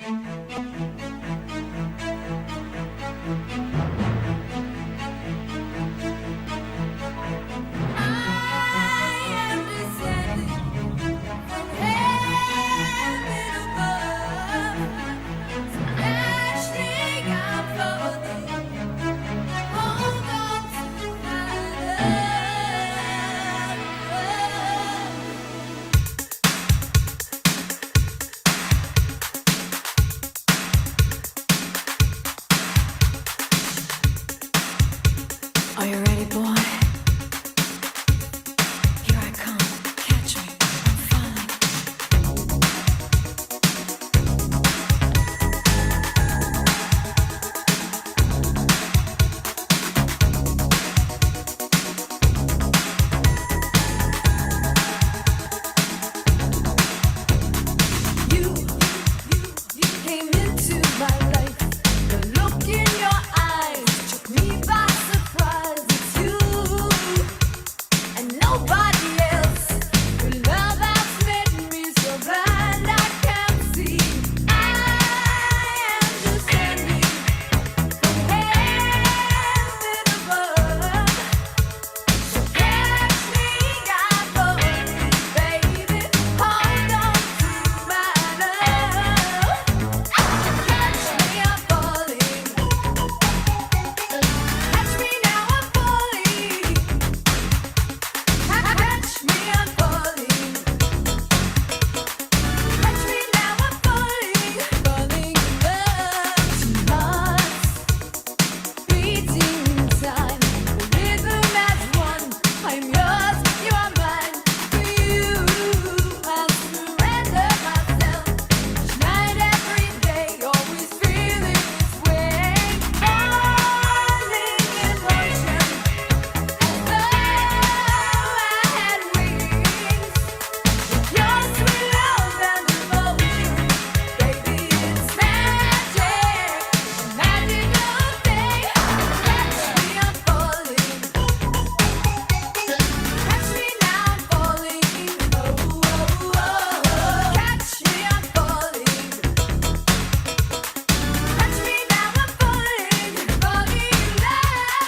Are you ready, boy? Here I come. Catch me. I'm falling. You came into my life. The look in your eyes took me by surprise. It's you and nobody else. Your love has made me so blind I can't see. I am just standing from heaven above. So catch me, God, for baby, hold on to my love. Catch me, I'm falling. Catch me now, I'm falling. Catch me, I'm falling. Catch me now, I'm falling. Falling in love. Two hearts beating time. The rhythm as one. I'm yours, you are mine. For you, I surrender myself. Each night, every day, always feeling this way. Falling in motion, as though I had wings. Your sweet love and devotion, baby, it's magic, magical thing. Catch me, I'm falling. Catch me now, I'm falling. Oh, oh, oh. Catch me, I'm falling. Catch me now, I'm falling. Falling in love.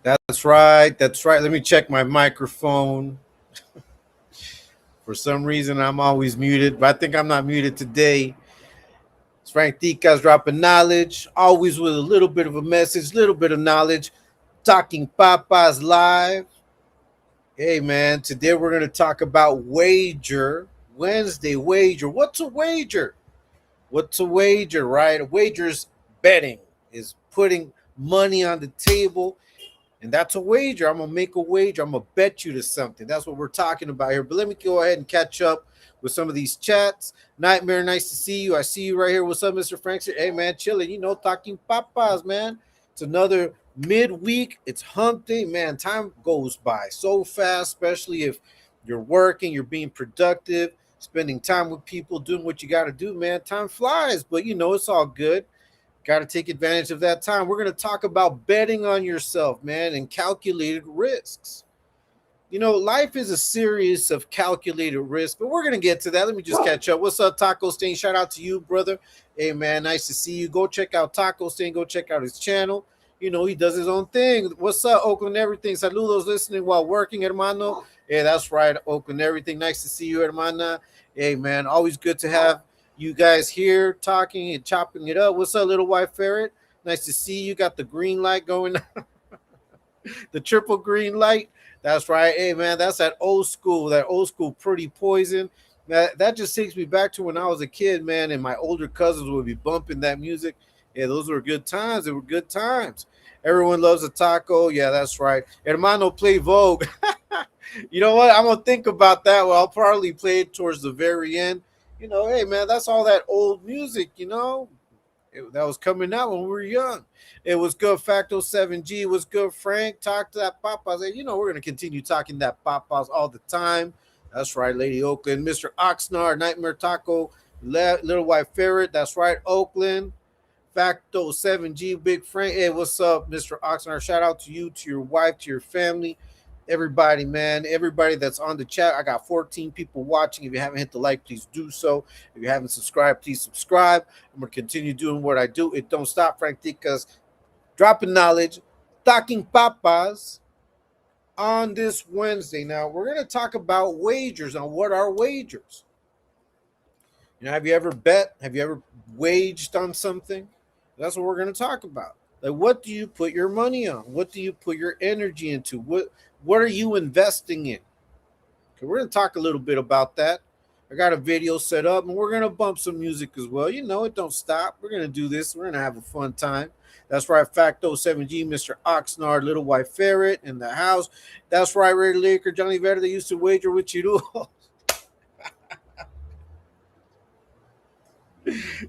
That's right. That's right. Let me check my microphone. For some reason, I'm always muted, but I think I'm not muted today. It's Frank Ftdk's dropping knowledge, always with a little bit of a message, little bit of knowledge. Talking Papas live. Hey man, today we're gonna talk about wager Wednesday. Wager. What's a wager? What's a wager? Right? A wager's betting is putting money on the table. And that's a wager. I'm gonna make a wager. I'm gonna bet you to something. That's what we're talking about here. But let me go ahead and catch up with some of these chats. Nightmare, nice to see you. I see you right here. What's up, Mr. Frank? Hey man, chilling. Talking papas, man. It's another midweek. It's hump day, man. Time goes by so fast, especially if you're working, you're being productive, spending time with people, doing what you got to do, man. Time flies, but it's all good. Got to take advantage of that time. We're going to talk about betting on yourself, man, and calculated risks. Life is a series of calculated risks, but we're going to get to that. Let me just catch up. What's up, Taco Stain? Shout out to you, brother. Hey, man, nice to see you. Go check out Taco Stain. Go check out his channel. He does his own thing. What's up, Oakland Everything? Saludos, listening while working, hermano. Yeah, that's right, Oakland Everything. Nice to see you, hermana. Hey, man, always good to have you guys here talking and chopping it up. What's up, little white ferret? Nice to see you. Got the green light going, the triple green light. That's right. Hey, man, that's that old school pretty poison. That just takes me back to when I was a kid, man, and my older cousins would be bumping that music. Yeah, those were good times. They were good times. Everyone loves a taco. Yeah, that's right. Hermano, play Vogue. You know what? I'm going to think about that. Well, I'll probably play it towards the very end. Hey, man, that's all that old music, that was coming out when we were young. It was good. Facto 7G was good. Frank, talk to that Papas. Hey, we're going to continue talking that Papas all the time. That's right, Lady Oakland. Mr. Oxnard, Nightmare Taco, Little White Ferret. That's right, Oakland. Facto 7G, Big Frank. Hey, what's up, Mr. Oxnard? Shout out to you, to your wife, to your family. Everybody, man, everybody that's on the chat. I got 14 people watching. If you haven't hit the like, please do so. If you haven't subscribed, please subscribe. I'm going to continue doing what I do. It don't stop, Frank Ftdk's dropping knowledge, talking papas on this Wednesday. Now, we're going to talk about wagers. On what are wagers? Have you ever bet? Have you ever waged on something? That's what we're going to talk about. Like, what do you put your money on? What do you put your energy into? What are you investing in? Okay, we're going to talk a little bit about that. I got a video set up, and we're going to bump some music as well. It don't stop. We're going to do this. We're going to have a fun time. That's right, Facto 7G, Mr. Oxnard, Little White Ferret in the house. That's right, Ray Laker, Johnny Vetter, they used to wager with you.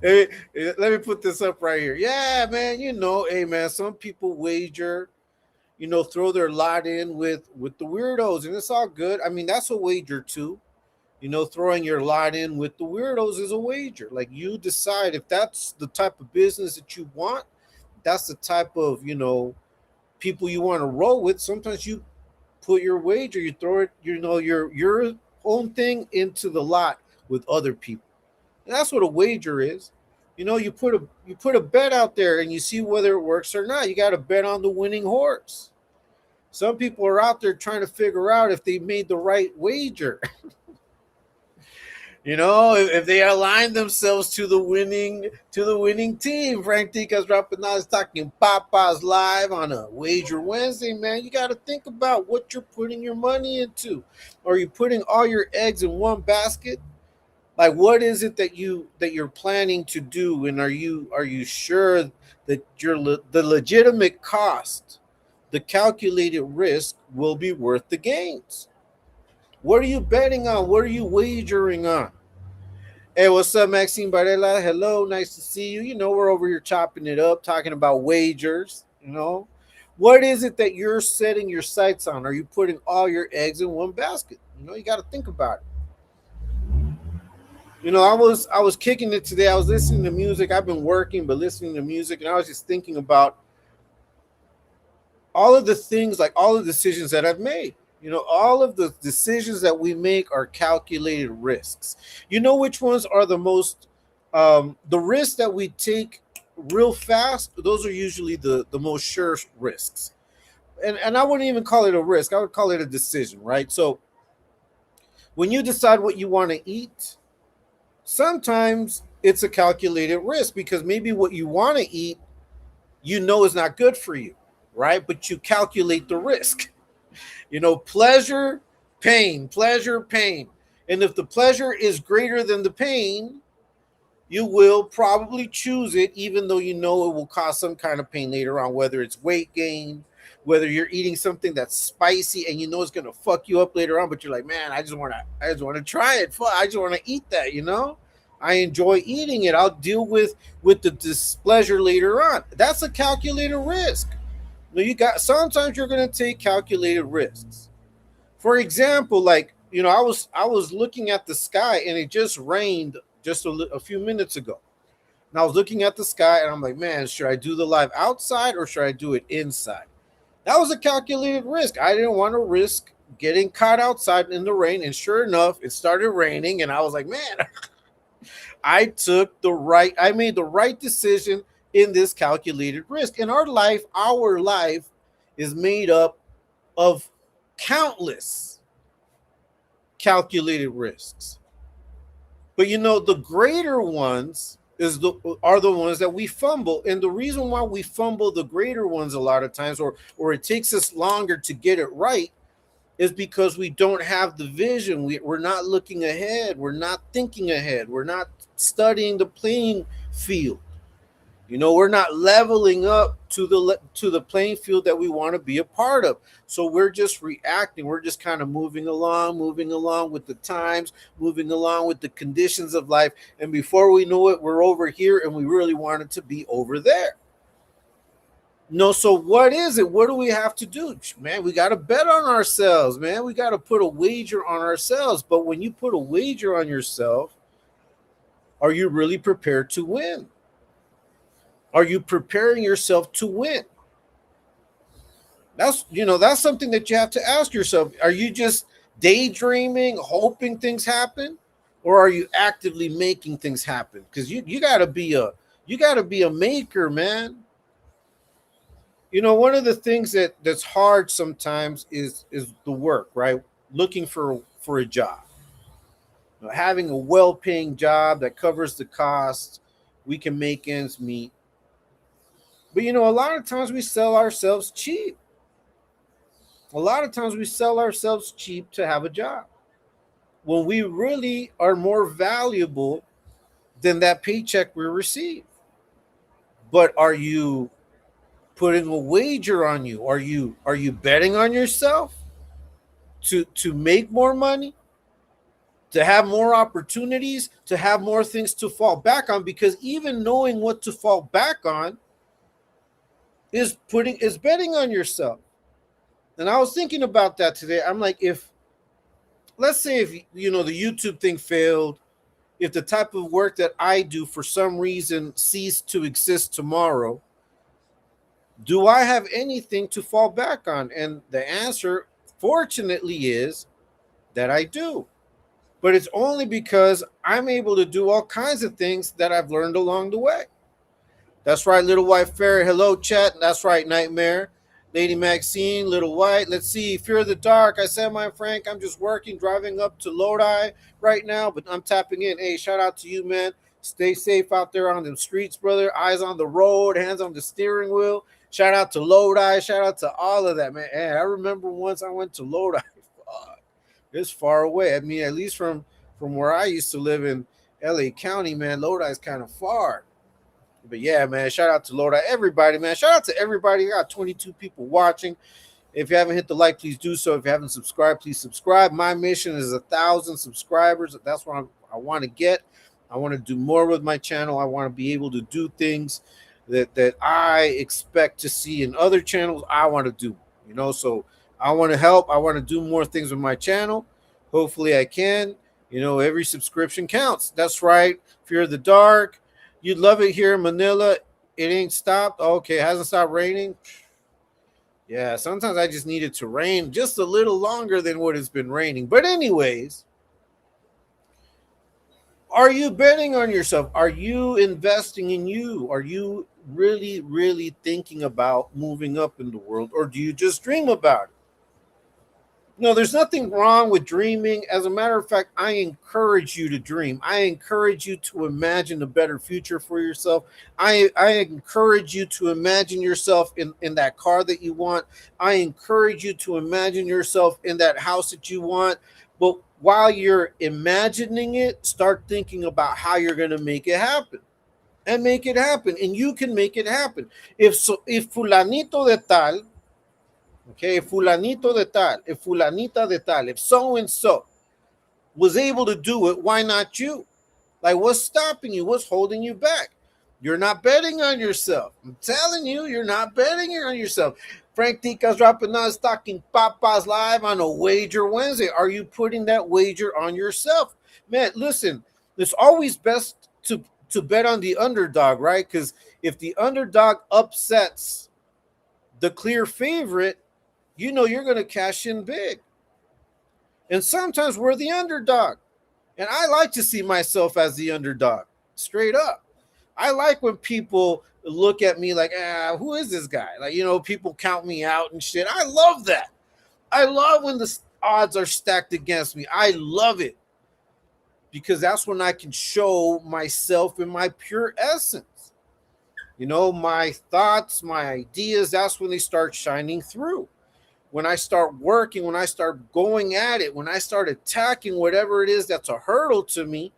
Hey, let me put this up right here. Yeah, man, hey, man, some people wager, throw their lot in with the weirdos, and it's all good. I mean, that's a wager too. Throwing your lot in with the weirdos is a wager. Like, you decide if that's the type of business that you want, that's the type of, people you want to roll with. Sometimes you put your wager, you throw it, your own thing into the lot with other people. And that's what a wager is. You put a bet out there and you see whether it works or not. You got to bet on the winning horse. Some people are out there trying to figure out if they made the right wager. If they align themselves to the winning team. Frank Ftdk's dropping knowledge, talking Papas live on a Wager Wednesday, man. You got to think about what you're putting your money into. Are you putting all your eggs in one basket? Like, what is it that you're planning to do, and are you sure that the legitimate cost, the calculated risk, will be worth the gains? What are you betting on? What are you wagering on? Hey, what's up, Maxine Varela? Hello, nice to see you. We're over here chopping it up, talking about wagers. What is it that you're setting your sights on? Are you putting all your eggs in one basket? You got to think about it. I was kicking it today. I was listening to music. I've been working, but listening to music, and I was just thinking about all of the things, like all the decisions that I've made. All of the decisions that we make are calculated risks. Which ones are the most, the risks that we take real fast? Those are usually the most sure risks. And I wouldn't even call it a risk. I would call it a decision, right? So When you decide what you want to eat, sometimes it's a calculated risk because maybe what you want to eat, you know, is not good for you, right? But you calculate the risk. You know, pleasure, pain. And if the pleasure is greater than the pain, you will probably choose it, even though you know it will cause some kind of pain later on, whether it's weight gain, whether you're eating something that's spicy and you know it's gonna fuck you up later on, but you're like, man, I just wanna try it. I just wanna eat that, you know? I enjoy eating it. I'll deal with the displeasure later on. That's a calculated risk. Now you got sometimes you're gonna take calculated risks. For example, like I was looking at the sky and it just rained just a few minutes ago. And I was looking at the sky and I'm like, man, should I do the live outside or should I do it inside? That was a calculated risk. I didn't want to risk getting caught outside in the rain. And sure enough, it started raining. And I was like, man, I made the right decision in this calculated risk. And our life is made up of countless calculated risks. But you know, the greater ones are the ones that we fumble. And the reason why we fumble the greater ones a lot of times, or it takes us longer to get it right, is because we don't have the vision. We're not looking ahead. We're not thinking ahead. We're not studying the playing field. You know, we're not leveling up to the playing field that we want to be a part of. So we're just reacting. We're just kind of moving along with the times, moving along with the conditions of life. And before we know it, we're over here and we really wanted to be over there. No, so what is it? What do we have to do? Man, we got to bet on ourselves, man. We got to put a wager on ourselves. But when you put a wager on yourself, are you really prepared to win? Are you preparing yourself to win? That's something that you have to ask yourself. Are you just daydreaming, hoping things happen, or are you actively making things happen? Because you gotta be a maker, man. You know, one of the things that's hard sometimes is the work, right? Looking for a job, having a well-paying job that covers the costs, we can make ends meet. But you know, a lot of times we sell ourselves cheap. A lot of times we sell ourselves cheap to have a job when we really are more valuable than that paycheck we receive. But are you putting a wager on you? Are you betting on yourself to make more money, to have more opportunities, to have more things to fall back on? Because even knowing what to fall back on is betting on yourself. And I was thinking about that today. I'm like, if let's say if the YouTube thing failed, if the type of work that I do for some reason ceased to exist tomorrow, do I have anything to fall back on? And the answer, fortunately, is that I do. But it's only because I'm able to do all kinds of things that I've learned along the way. That's right, Little White Fairy. Hello, chat. That's right, Nightmare. Lady Maxine, Little White. Let's see. Fear of the Dark. I said, my Frank, I'm just working, driving up to Lodi right now, but I'm tapping in. Hey, shout out to you, man. Stay safe out there on them streets, brother. Eyes on the road, hands on the steering wheel. Shout out to Lodi. Shout out to all of that, man. Hey, I remember once I went to Lodi. It's far away. I mean, at least from where I used to live in LA County, man, Lodi is kind of far. But yeah, man, shout out to Lodi. Everybody, man. Shout out to everybody. I got 22 people watching. If you haven't hit the like, please do so. If you haven't subscribed, please subscribe. My mission is 1,000 subscribers. That's what I want to get. I want to do more with my channel. I want to be able to do things that I expect to see in other channels. I want to do, so I want to help. I want to do more things with my channel. Hopefully I can. Every subscription counts. That's right. Fear of the Dark. You'd love it here in Manila. It ain't stopped. Okay, it hasn't stopped raining. Yeah, sometimes I just need it to rain just a little longer than what it's been raining. But anyways, are you betting on yourself? Are you investing in you? Are you really, really thinking about moving up in the world? Or do you just dream about it? No, there's nothing wrong with dreaming. As a matter of fact, I encourage you to dream. I encourage you to imagine a better future for yourself. I encourage you to imagine yourself in that car that you want. I encourage you to imagine yourself in that house that you want. But while you're imagining it, start thinking about how you're going to make it happen. And make it happen. And you can make it happen. If fulanito de tal, okay, fulanito de tal, if fulanita de tal, if so and so was able to do it, why not you? Like, what's stopping you? What's holding you back? You're not betting on yourself. I'm telling you, you're not betting on yourself. Frank Tica's dropping on Talking Papas live on a Wager Wednesday. Are you putting that wager on yourself? Man, listen, it's always best to bet on the underdog, right? Because if the underdog upsets the clear favorite, you know you're going to cash in big. And sometimes we're the underdog. And I like to see myself as the underdog, straight up. I like when people look at me like, who is this guy? Like, people count me out and shit. I love that. I love when the odds are stacked against me. I love it because that's when I can show myself in my pure essence. My thoughts, my ideas, that's when they start shining through. When I start working, when I start going at it, when I start attacking whatever it is that's a hurdle to me,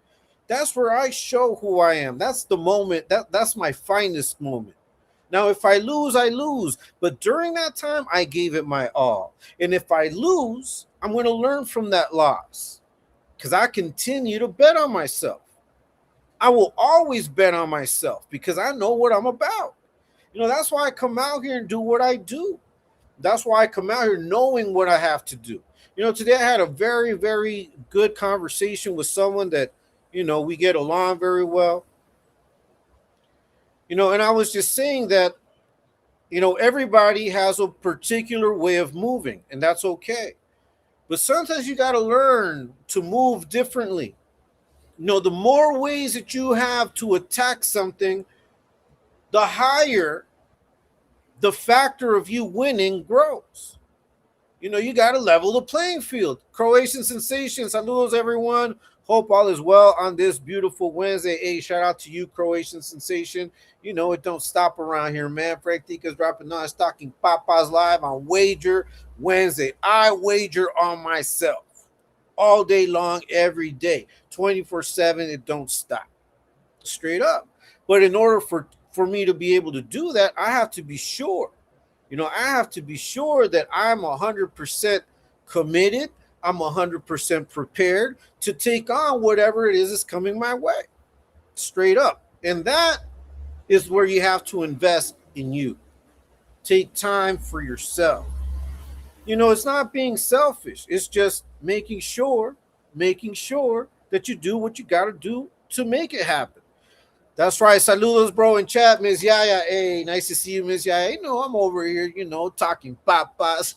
that's where I show who I am. That's the moment. That's my finest moment. Now, if I lose, I lose. But during that time, I gave it my all. And if I lose, I'm going to learn from that loss because I continue to bet on myself. I will always bet on myself because I know what I'm about. That's why I come out here and do what I do. That's why I come out here knowing what I have to do. Today I had a very, very good conversation with someone that, we get along very well. And I was just saying that, everybody has a particular way of moving, and that's okay. But sometimes you got to learn to move differently. The more ways that you have to attack something, the higher the factor of you winning grows. You got to level the playing field. Croatian sensation. Saludos, everyone. Hope all is well on this beautiful Wednesday. Hey, shout out to you, Croatian sensation. It don't stop around here, man. Frank Tica's dropping on Talking Papas live on Wager Wednesday. I wager on myself all day long, every day, 24/7. It don't stop. Straight up. But in order for me to be able to do that, I have to be sure. I have to be sure that I'm 100% committed. I'm 100% prepared to take on whatever it is coming my way. Straight up. And that is where you have to invest in you. Take time for yourself. It's not being selfish. It's just making sure that you do what you got to do to make it happen. That's right. Saludos, bro, in chat, Miss Yaya. Hey, nice to see you, Miss Yaya. I'm over here, talking papas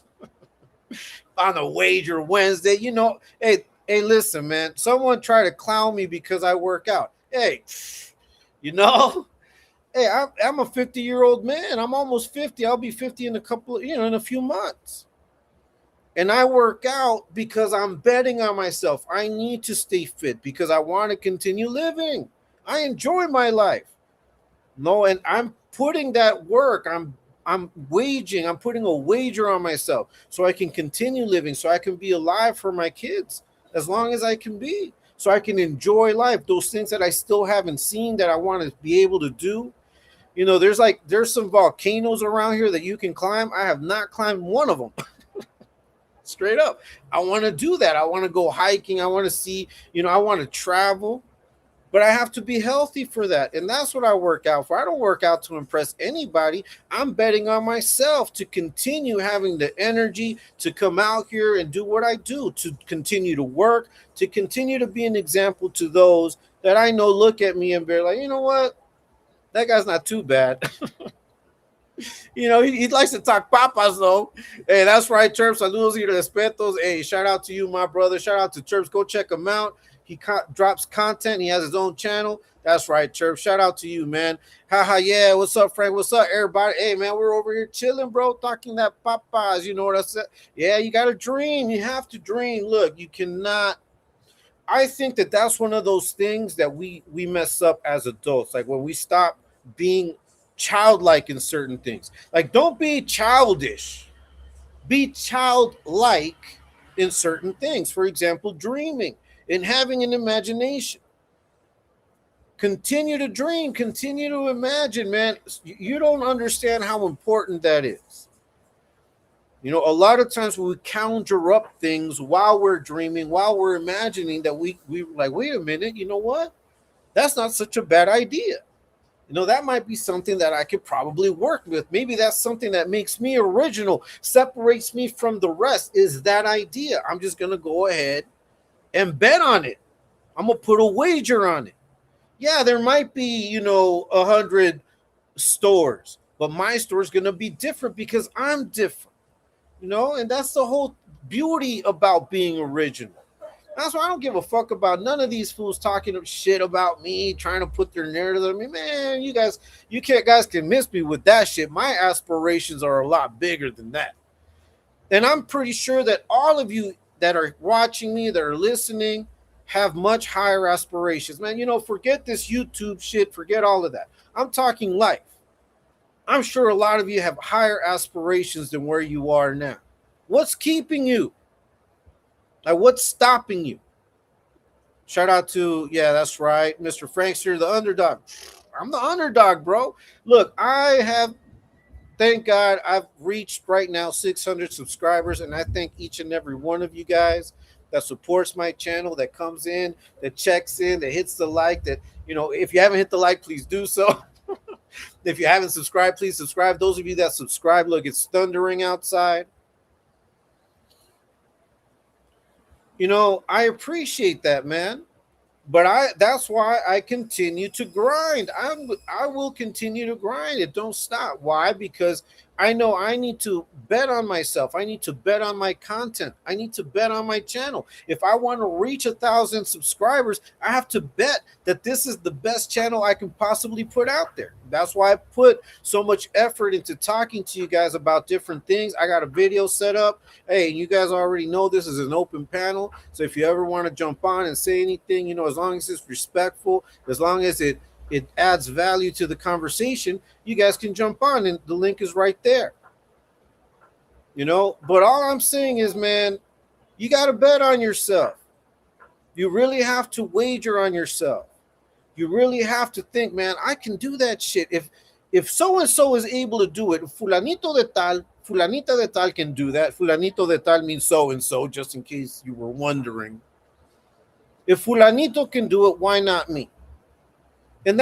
on a Wager Wednesday. Hey, listen, man. Someone tried to clown me because I work out. Hey, hey, I'm a 50-year-old man. I'm almost 50. I'll be 50 in in a few months. And I work out because I'm betting on myself. I need to stay fit because I want to continue living. I enjoy my life. No, and I'm putting that work. I'm putting a wager on myself so I can continue living, so I can be alive for my kids as long as I can be, so I can enjoy life. Those things that I still haven't seen that I want to be able to do. There's some volcanoes around here that you can climb. I have not climbed one of them. Straight up. I want to do that. I want to go hiking. I want to see, I want to travel. But I have to be healthy for that. And that's what I work out for. I don't work out to impress anybody. I'm betting on myself to continue having the energy to come out here and do what I do, to continue to work, to continue to be an example to those that I know look at me and be like, you know what? That guy's not too bad. He likes to talk papas, though. Hey, that's right, Chirps. Saludos y respetos. Hey, shout out to you, my brother. Shout out to Chirps. Go check him out. He drops content. He has his own channel. That's right, Chirp. Shout out to you, man. Haha, yeah. What's up, Frank? What's up, everybody? Hey, man, we're over here chilling, bro, talking that Popeyes. You know what I said? Yeah, you got to dream. You have to dream. Look, you cannot. I think that that's one of those things that we mess up as adults. Like when we stop being childlike in certain things. Like, don't be childish. Be childlike in certain things. For example, dreaming and having an imagination. Continue to dream, continue to imagine, man. You don't understand how important that is. You know, a lot of times when we conjure up things while we're dreaming, while we're imagining, that we like, wait a minute, you know what? That's not such a bad idea. You know, that might be something that I could probably work with. Maybe that's something that makes me original, separates me from the rest, is that idea. I'm just going to go ahead and bet on it. I'm going to put a wager on it. Yeah, there might be, you know, 100 stores, but my store is going to be different because I'm different, you know, and that's the whole beauty about being original. That's why I don't give a fuck about none of these fools talking shit about me, trying to put their narrative on me. Man, you guys can miss me with that shit. My aspirations are a lot bigger than that. And I'm pretty sure that all of you that are watching me, that are listening, have much higher aspirations. Man, you know, forget this YouTube shit, forget all of that. I'm talking life. I'm sure a lot of you have higher aspirations than where you are now. What's keeping you? Like, what's stopping you? Shout out to, yeah, that's right, Mr. Frankster, the underdog. I'm the underdog, bro. Look, thank God, I've reached right now 600 subscribers, and I thank each and every one of you guys that supports my channel, that comes in, that checks in, that hits the like, that, you know, if you haven't hit the like, please do so. If you haven't subscribed, please subscribe. Those of you that subscribe, look, it's thundering outside. You know, I appreciate that, man. But that's why I continue to grind. I will continue to grind. It don't stop. Why? Because I know I need to bet on myself. I need to bet on my content. I need to bet on my channel. If I want to reach 1,000 subscribers, I have to bet that this is the best channel I can possibly put out there. That's why I put so much effort into talking to you guys about different things. I got a video set up. Hey, you guys already know this is an open panel. So if you ever want to jump on and say anything, you know, as long as it's respectful, as long as it adds value to the conversation, you guys can jump on, and the link is right there. You know, but all I'm saying is, man, you got to bet on yourself. You really have to wager on yourself. You really have to think, man, I can do that shit. If so and so is able to do it, fulanito de tal, fulanita de tal can do that. Fulanito de tal means so and so, just in case you were wondering. If fulanito can do it, why not me? And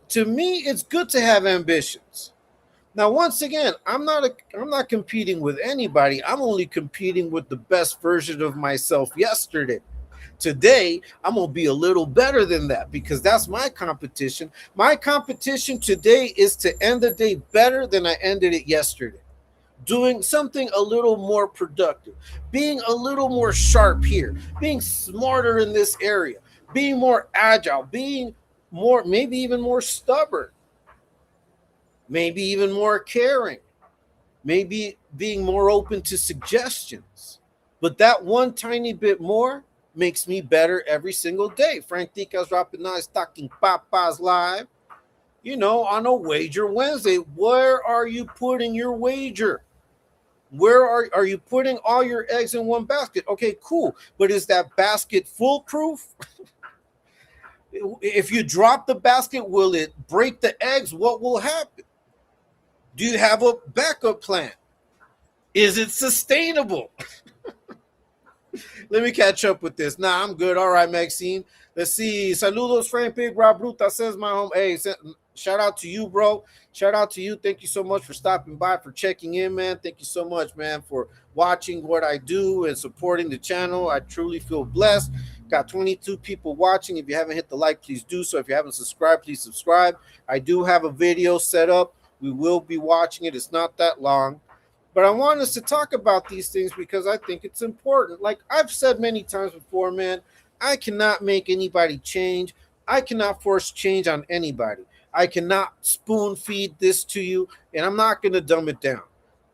to me, it's good to have ambitions. Now, once again, I'm not competing with anybody. I'm only competing with the best version of myself yesterday. Today, I'm going to be a little better than that, because that's my competition. My competition today is to end the day better than I ended it yesterday. Doing something a little more productive, being a little more sharp here, being smarter in this area, being more agile, being more, maybe even more stubborn, maybe even more caring, maybe being more open to suggestions. But that one tiny bit more makes me better every single day. Frank Ftdk's dropping nice, Talking Papas live, you know, on a Wager Wednesday. Where are you putting your wager? Where are you putting all your eggs in one basket? Okay, cool. But is that basket foolproof? If you drop the basket, will it break the eggs? What will happen? Do you have a backup plan? Is it sustainable? Let me catch up with this. Nah, I'm good. All right, Maxine. Let's see. Saludos, Frank Big Rob Bruta, says my home. Hey, shout out to you, bro. Shout out to you. Thank you so much for stopping by, for checking in, man. Thank you so much, man, for watching what I do and supporting the channel. I truly feel blessed. Got 22 people watching. If you haven't hit the like, please do so. If you haven't subscribed, please subscribe. I do have a video set up. We will be watching it. It's not that long. But I want us to talk about these things because I think it's important. Like I've said many times before, man, I cannot make anybody change. I cannot force change on anybody. I cannot spoon feed this to you, and I'm not going to dumb it down.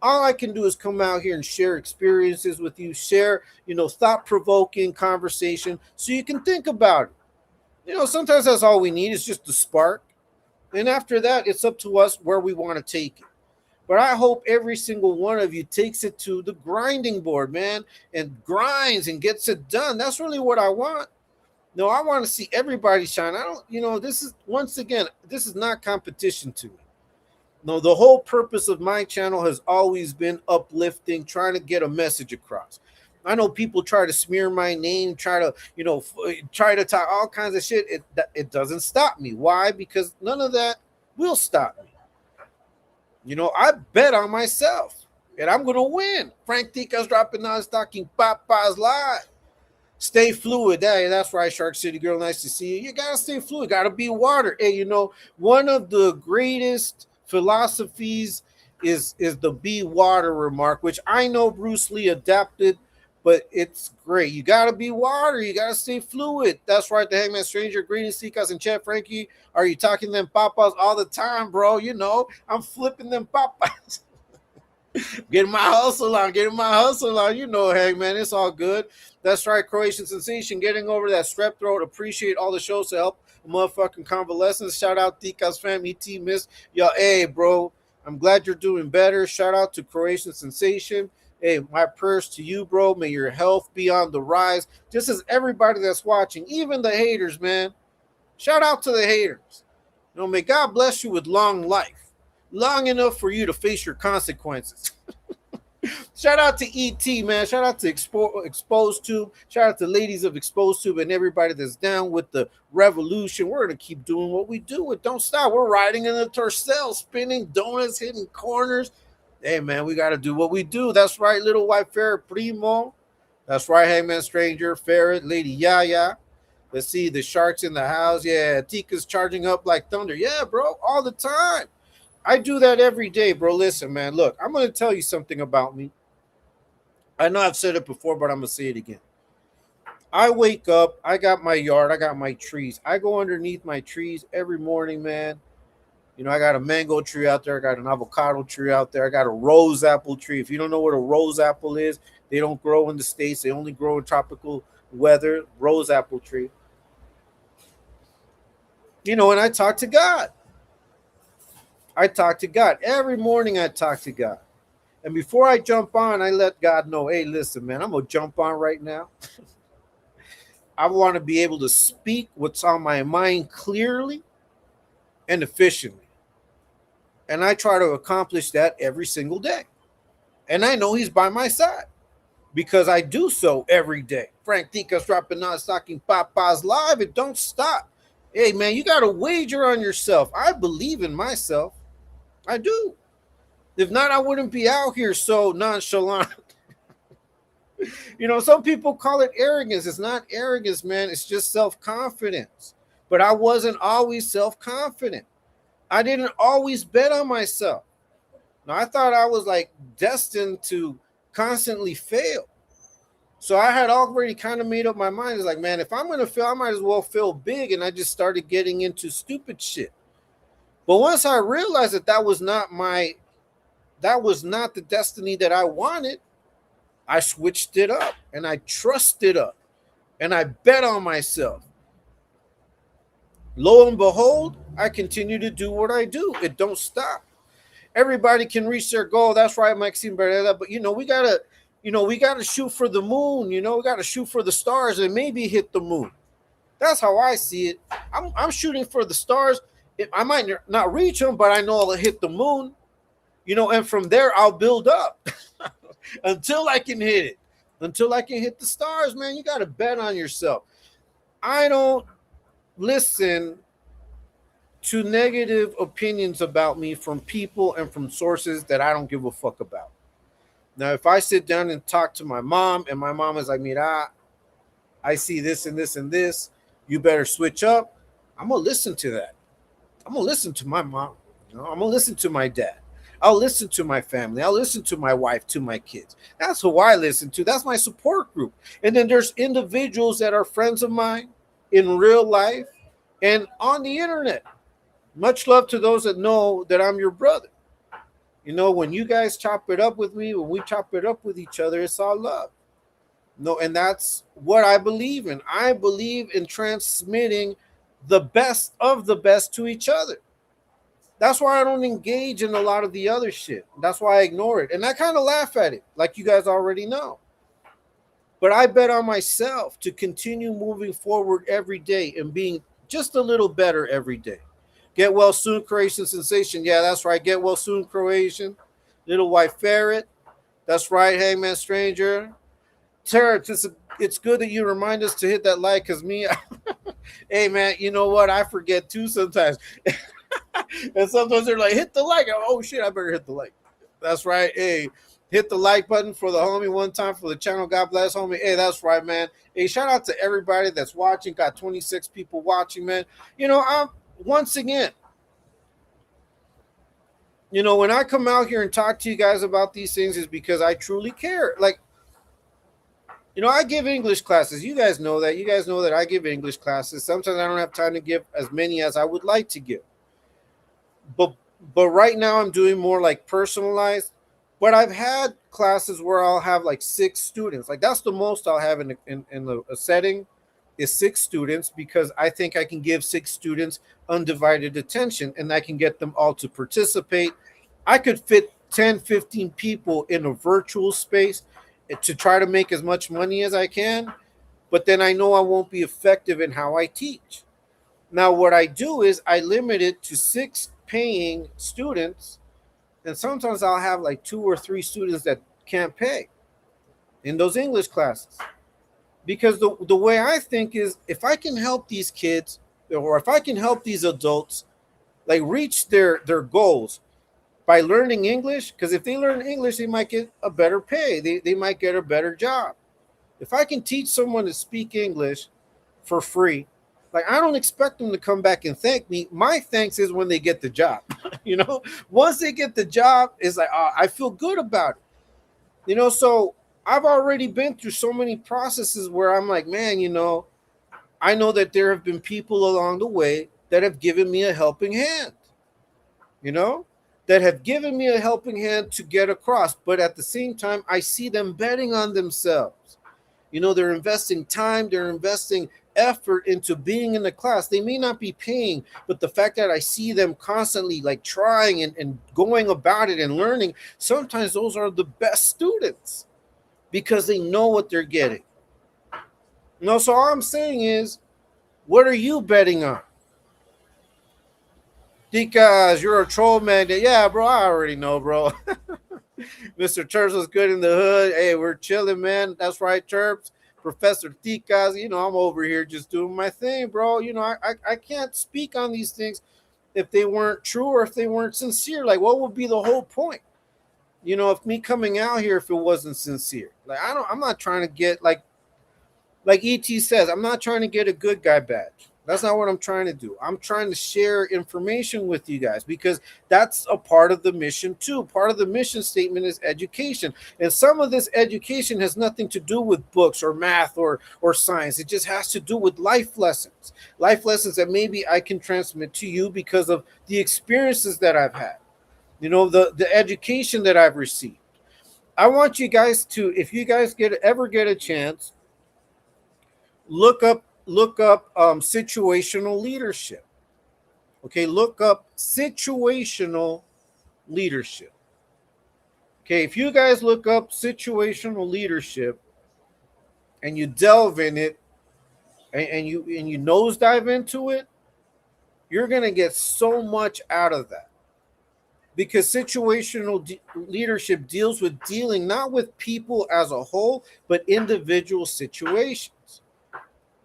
All I can do is come out here and share experiences with you, share, thought provoking conversation so you can think about it. Sometimes that's all we need is just the spark. And after that, it's up to us where we want to take it. But I hope every single one of you takes it to the grinding board, man, and grinds and gets it done. That's really what I want. No, I want to see everybody shine. I don't, this is, once again, this is not competition to me. No, the whole purpose of my channel has always been uplifting, trying to get a message across. I know people try to smear my name, try to, try to talk all kinds of shit. It doesn't stop me. Why? Because none of that will stop me. I bet on myself, and I'm gonna win. Frank Ftdk's dropping on Talkin Papas live. Stay fluid. Hey, that's right, Shark City girl. Nice to see you. You gotta stay fluid. Gotta be water. Hey, one of the greatest philosophies is the be water remark, which I know Bruce Lee adapted, but it's great. You gotta be water. You gotta stay fluid. That's right. The Hangman Stranger. Greetings, Seacas and Chat. Frankie, are you talking them papas all the time, bro? I'm flipping them papas. Getting my hustle on, Hangman. It's all good. That's right, Croatian Sensation, getting over that strep throat. Appreciate all the shows to help motherfucking convalescence. Shout out Ftdk's fam, ET Miss. Yo, hey, bro, I'm glad you're doing better. Shout out to Croatian Sensation. Hey, my prayers to you, bro. May your health be on the rise. Just as everybody that's watching, even the haters, man. Shout out to the haters. May God bless you with long life. Long enough for you to face your consequences. Shout out to ET, man. Shout out to Exposed Tube. Shout out to ladies of Exposed Tube and everybody that's down with the revolution. We're going to keep doing what we do. It don't stop. We're riding in the Tercel, spinning donuts, hitting corners. Hey, man, we got to do what we do. That's right, Little White Ferret Primo. That's right, Hangman Stranger, Ferret, Lady Yaya. Let's see, the Sharks in the house. Yeah, Tika's charging up like thunder. Yeah, bro, all the time. I do that every day, bro. Listen, man, look, I'm going to tell you something about me. I know I've said it before, but I'm going to say it again. I wake up, I got my yard, I got my trees. I go underneath my trees every morning, man. I got a mango tree out there. I got an avocado tree out there. I got a rose apple tree. If you don't know what a rose apple is, they don't grow in the States. They only grow in tropical weather. Rose apple tree. And I talk to God. I talk to God. Every morning I talk to God. And before I jump on, I let God know, hey, listen, man, I'm going to jump on right now. I want to be able to speak what's on my mind clearly and efficiently. And I try to accomplish that every single day. And I know he's by my side because I do so every day. Frank Ftdk's dropping on Talkin Papas live. It don't stop. Hey, man, you got to wager on yourself. I believe in myself. I do. If not, I wouldn't be out here so nonchalant. Some people call it arrogance. It's not arrogance, man. It's just self-confidence. But I wasn't always self-confident. I didn't always bet on myself. Now, I thought I was like destined to constantly fail. So I had already kind of made up my mind. It's like, man, if I'm going to fail, I might as well fail big. And I just started getting into stupid shit. But once I realized that was not the destiny that I wanted, I switched it up and I trusted up and I bet on myself. Lo and behold, I continue to do what I do. It don't stop. Everybody can reach their goal. That's right, Maxime Barrera. But we gotta shoot for the moon. We gotta shoot for the stars and maybe hit the moon. That's how I see it. I'm shooting for the stars. I might not reach them, but I know I'll hit the moon. And from there I'll build up until I can hit it. Until I can hit the stars, man. You gotta bet on yourself. I don't listen to negative opinions about me from people and from sources that I don't give a fuck about. Now, if I sit down and talk to my mom and my mom is like, mira, I see this and this and this, you better switch up, I'm going to listen to that. I'm going to listen to my mom. I'm going to listen to my dad. I'll listen to my family. I'll listen to my wife, to my kids. That's who I listen to. That's my support group. And then there's individuals that are friends of mine in real life and on the internet. Much love to those that know that I'm your brother. When you guys chop it up with me, when we chop it up with each other, it's all love. No, and that's what I believe in. I believe in transmitting the best of the best to each other. That's why I don't engage in a lot of the other shit. That's why I ignore it. And I kind of laugh at it, like you guys already know. But I bet on myself to continue moving forward every day and being just a little better every day. Get well soon, Croatian sensation. Yeah, that's right. Get well soon, Croatian. Little white ferret. That's right. Hey, man, stranger. Terrence, it's good that you remind us to hit that like because me, hey, man, you know what? I forget too sometimes. And sometimes they're like, hit the like. Oh, shit, I better hit the like. That's right. Hey, hit the like button for the homie one time for the channel. God bless, homie. Hey, that's right, man. Hey, shout out to everybody that's watching. Got 26 people watching, man. I'm once again, when I come out here and talk to you guys about these things is because I truly care. Like, I give English classes. You guys know that. You guys know that I give English classes. Sometimes I don't have time to give as many as I would like to give. But right now I'm doing more like personalized. But I've had classes where I'll have like 6 students. Like that's the most I'll have in the a setting is 6 students because I think I can give 6 students undivided attention and I can get them all to participate. I could fit 10, 15 people in a virtual space to try to make as much money as I can, but then I know I won't be effective in how I teach. Now, what I do is I limit it to 6 paying students, and sometimes I'll have like 2 or 3 students that can't pay in those English classes. Because the way I think is if I can help these kids or if I can help these adults like reach their goals by learning English, because if they learn English, they might get a better pay. They might get a better job. If I can teach someone to speak English for free, like I don't expect them to come back and thank me. My thanks is when they get the job. Once they get the job, it's like I feel good about it. So I've already been through so many processes where I'm like, man, I know that there have been people along the way that have given me a helping hand, you know, that have given me a helping hand to get across. But at the same time, I see them betting on themselves. They're investing time, they're investing effort into being in the class. They may not be paying, but the fact that I see them constantly like trying and going about it and learning, sometimes those are the best students because they know what they're getting. So all I'm saying is, what are you betting on? Because you're a troll man. Yeah, bro, I already know, bro. Mr. Terps was good in the hood. Hey, we're chilling, man. That's right, Terps. Professor Tikas, I'm over here just doing my thing, bro. I can't speak on these things if they weren't true or if they weren't sincere. Like, what would be the whole point? If me coming out here if it wasn't sincere. Like, I'm not trying to get like ET says, I'm not trying to get a good guy badge. That's not what I'm trying to do. I'm trying to share information with you guys because that's a part of the mission too. Part of the mission statement is education. And some of this education has nothing to do with books or math or science. It just has to do with life lessons. Life lessons that maybe I can transmit to you because of the experiences that I've had. The education that I've received. I want you guys to, if you guys ever get a chance, look up situational leadership. Okay, look up situational leadership. Okay, if you guys look up situational leadership and you delve in it and you nosedive into it, you're gonna get so much out of that. Because situational leadership deals with dealing not with people as a whole, but individual situations.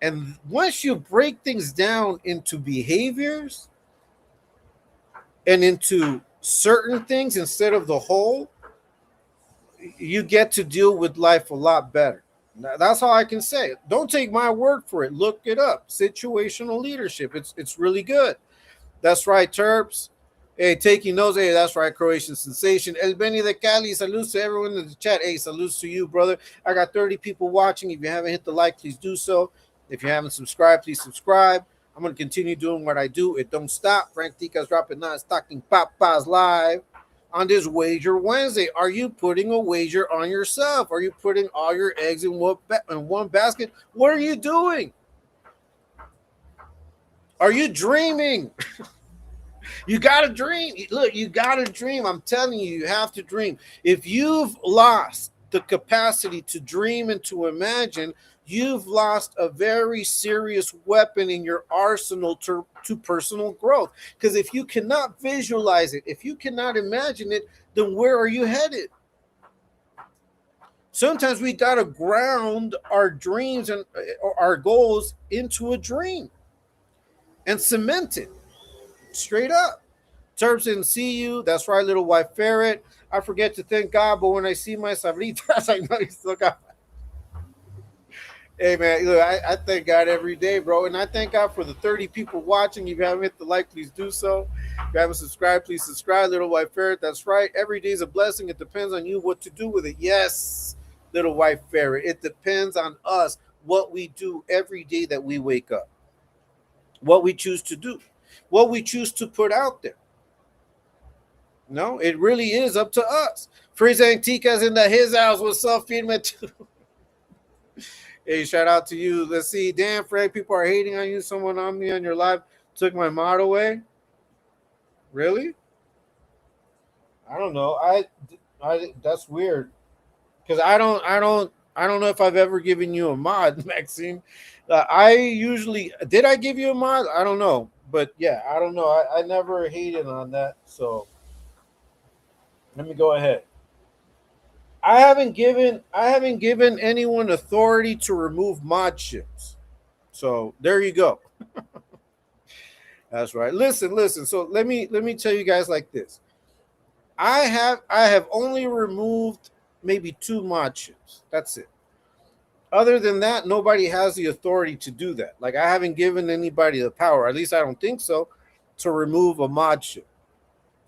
And once you break things down into behaviors and into certain things instead of the whole, you get to deal with life a lot better. That's all I can say. Don't take my word for it. Look it up. Situational leadership. It's really good. That's right, Terps. Hey, taking notes. Hey, that's right, Croatian sensation. El Beni de Cali. Salutes to everyone in the chat. Hey, salutes to you, brother. I got 30 people watching. If you haven't hit the like, please do so. If you haven't subscribed, please subscribe. I'm going to continue doing what I do. It don't stop. Frank Tica's dropping nine, stocking papas live on this Wager Wednesday. Are you putting a wager on yourself? Are you putting all your eggs in one basket? What are you doing? Are you dreaming? You gotta dream. Look, you gotta dream. I'm telling you, you have to dream. If you've lost the capacity to dream and to imagine, you've lost a very serious weapon in your arsenal to personal growth. Because if you cannot visualize it, if you cannot imagine it, then where are you headed? Sometimes we gotta ground our dreams and our goals into a dream and cement it straight up. Terps didn't see you. That's right, little white ferret. I forget to thank God, but when I see my sabritas, I know He still got. Hey man, look, I thank God every day, bro, and I thank God for the 30 people watching. If you haven't hit the like, please do so. If you haven't subscribed, please subscribe, little white ferret. That's right. Every day is a blessing. It depends on you what to do with it. Yes, little white ferret. It depends on us what we do every day that we wake up, what we choose to do, what we choose to put out there. No, it really is up to us. Freeze Antica's in the his house. What's up, Feedman? Hey, shout out to you. Let's see. Damn, Fred, people are hating on you. Someone on me on your live took my mod away. Really? I don't know. I that's weird. Because I don't know if I've ever given you a mod, Maxine. I usually did. I give you a mod? I don't know. But yeah, I don't know. I never hated on that. So let me go ahead. I haven't given anyone authority to remove mod ships. So there you go. That's right. Listen. So let me tell you guys like this. I have only removed maybe two mod ships. That's it. Other than that, nobody has the authority to do that. Like I haven't given anybody the power, at least I don't think so, to remove a mod ship.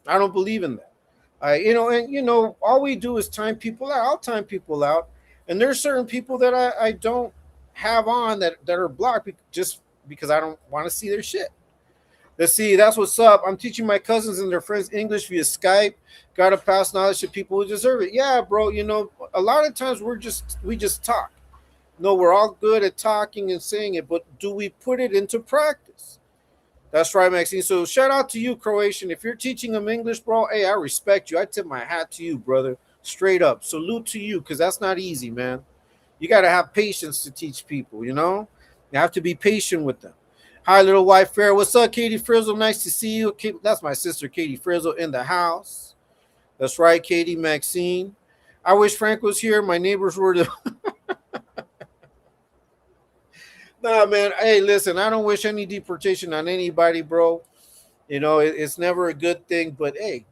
I don't believe in that. All we do is time people out. I'll time people out, and there's certain people that I don't have on that are blocked just because I don't want to see their shit. Let's see. That's what's up. I'm teaching my cousins and their friends English via Skype. Got to pass knowledge to people who deserve it. Yeah, bro. A lot of times we just talk. No, we're all good at talking and saying it, but do we put it into practice? That's right, Maxine. So shout out to you, Croatian. If you're teaching them English, bro, hey, I respect you. I tip my hat to you, brother. Straight up. Salute to you, because that's not easy, man. You got to have patience to teach people, you know? You have to be patient with them. Hi, little white fair. What's up, Katie Frizzle? Nice to see you. That's my sister, Katie Frizzle, in the house. That's right, Katie Maxine. I wish Frank was here. My neighbors were the... Nah, man. Hey, listen, I don't wish any deportation on anybody, bro. It's never a good thing, but hey,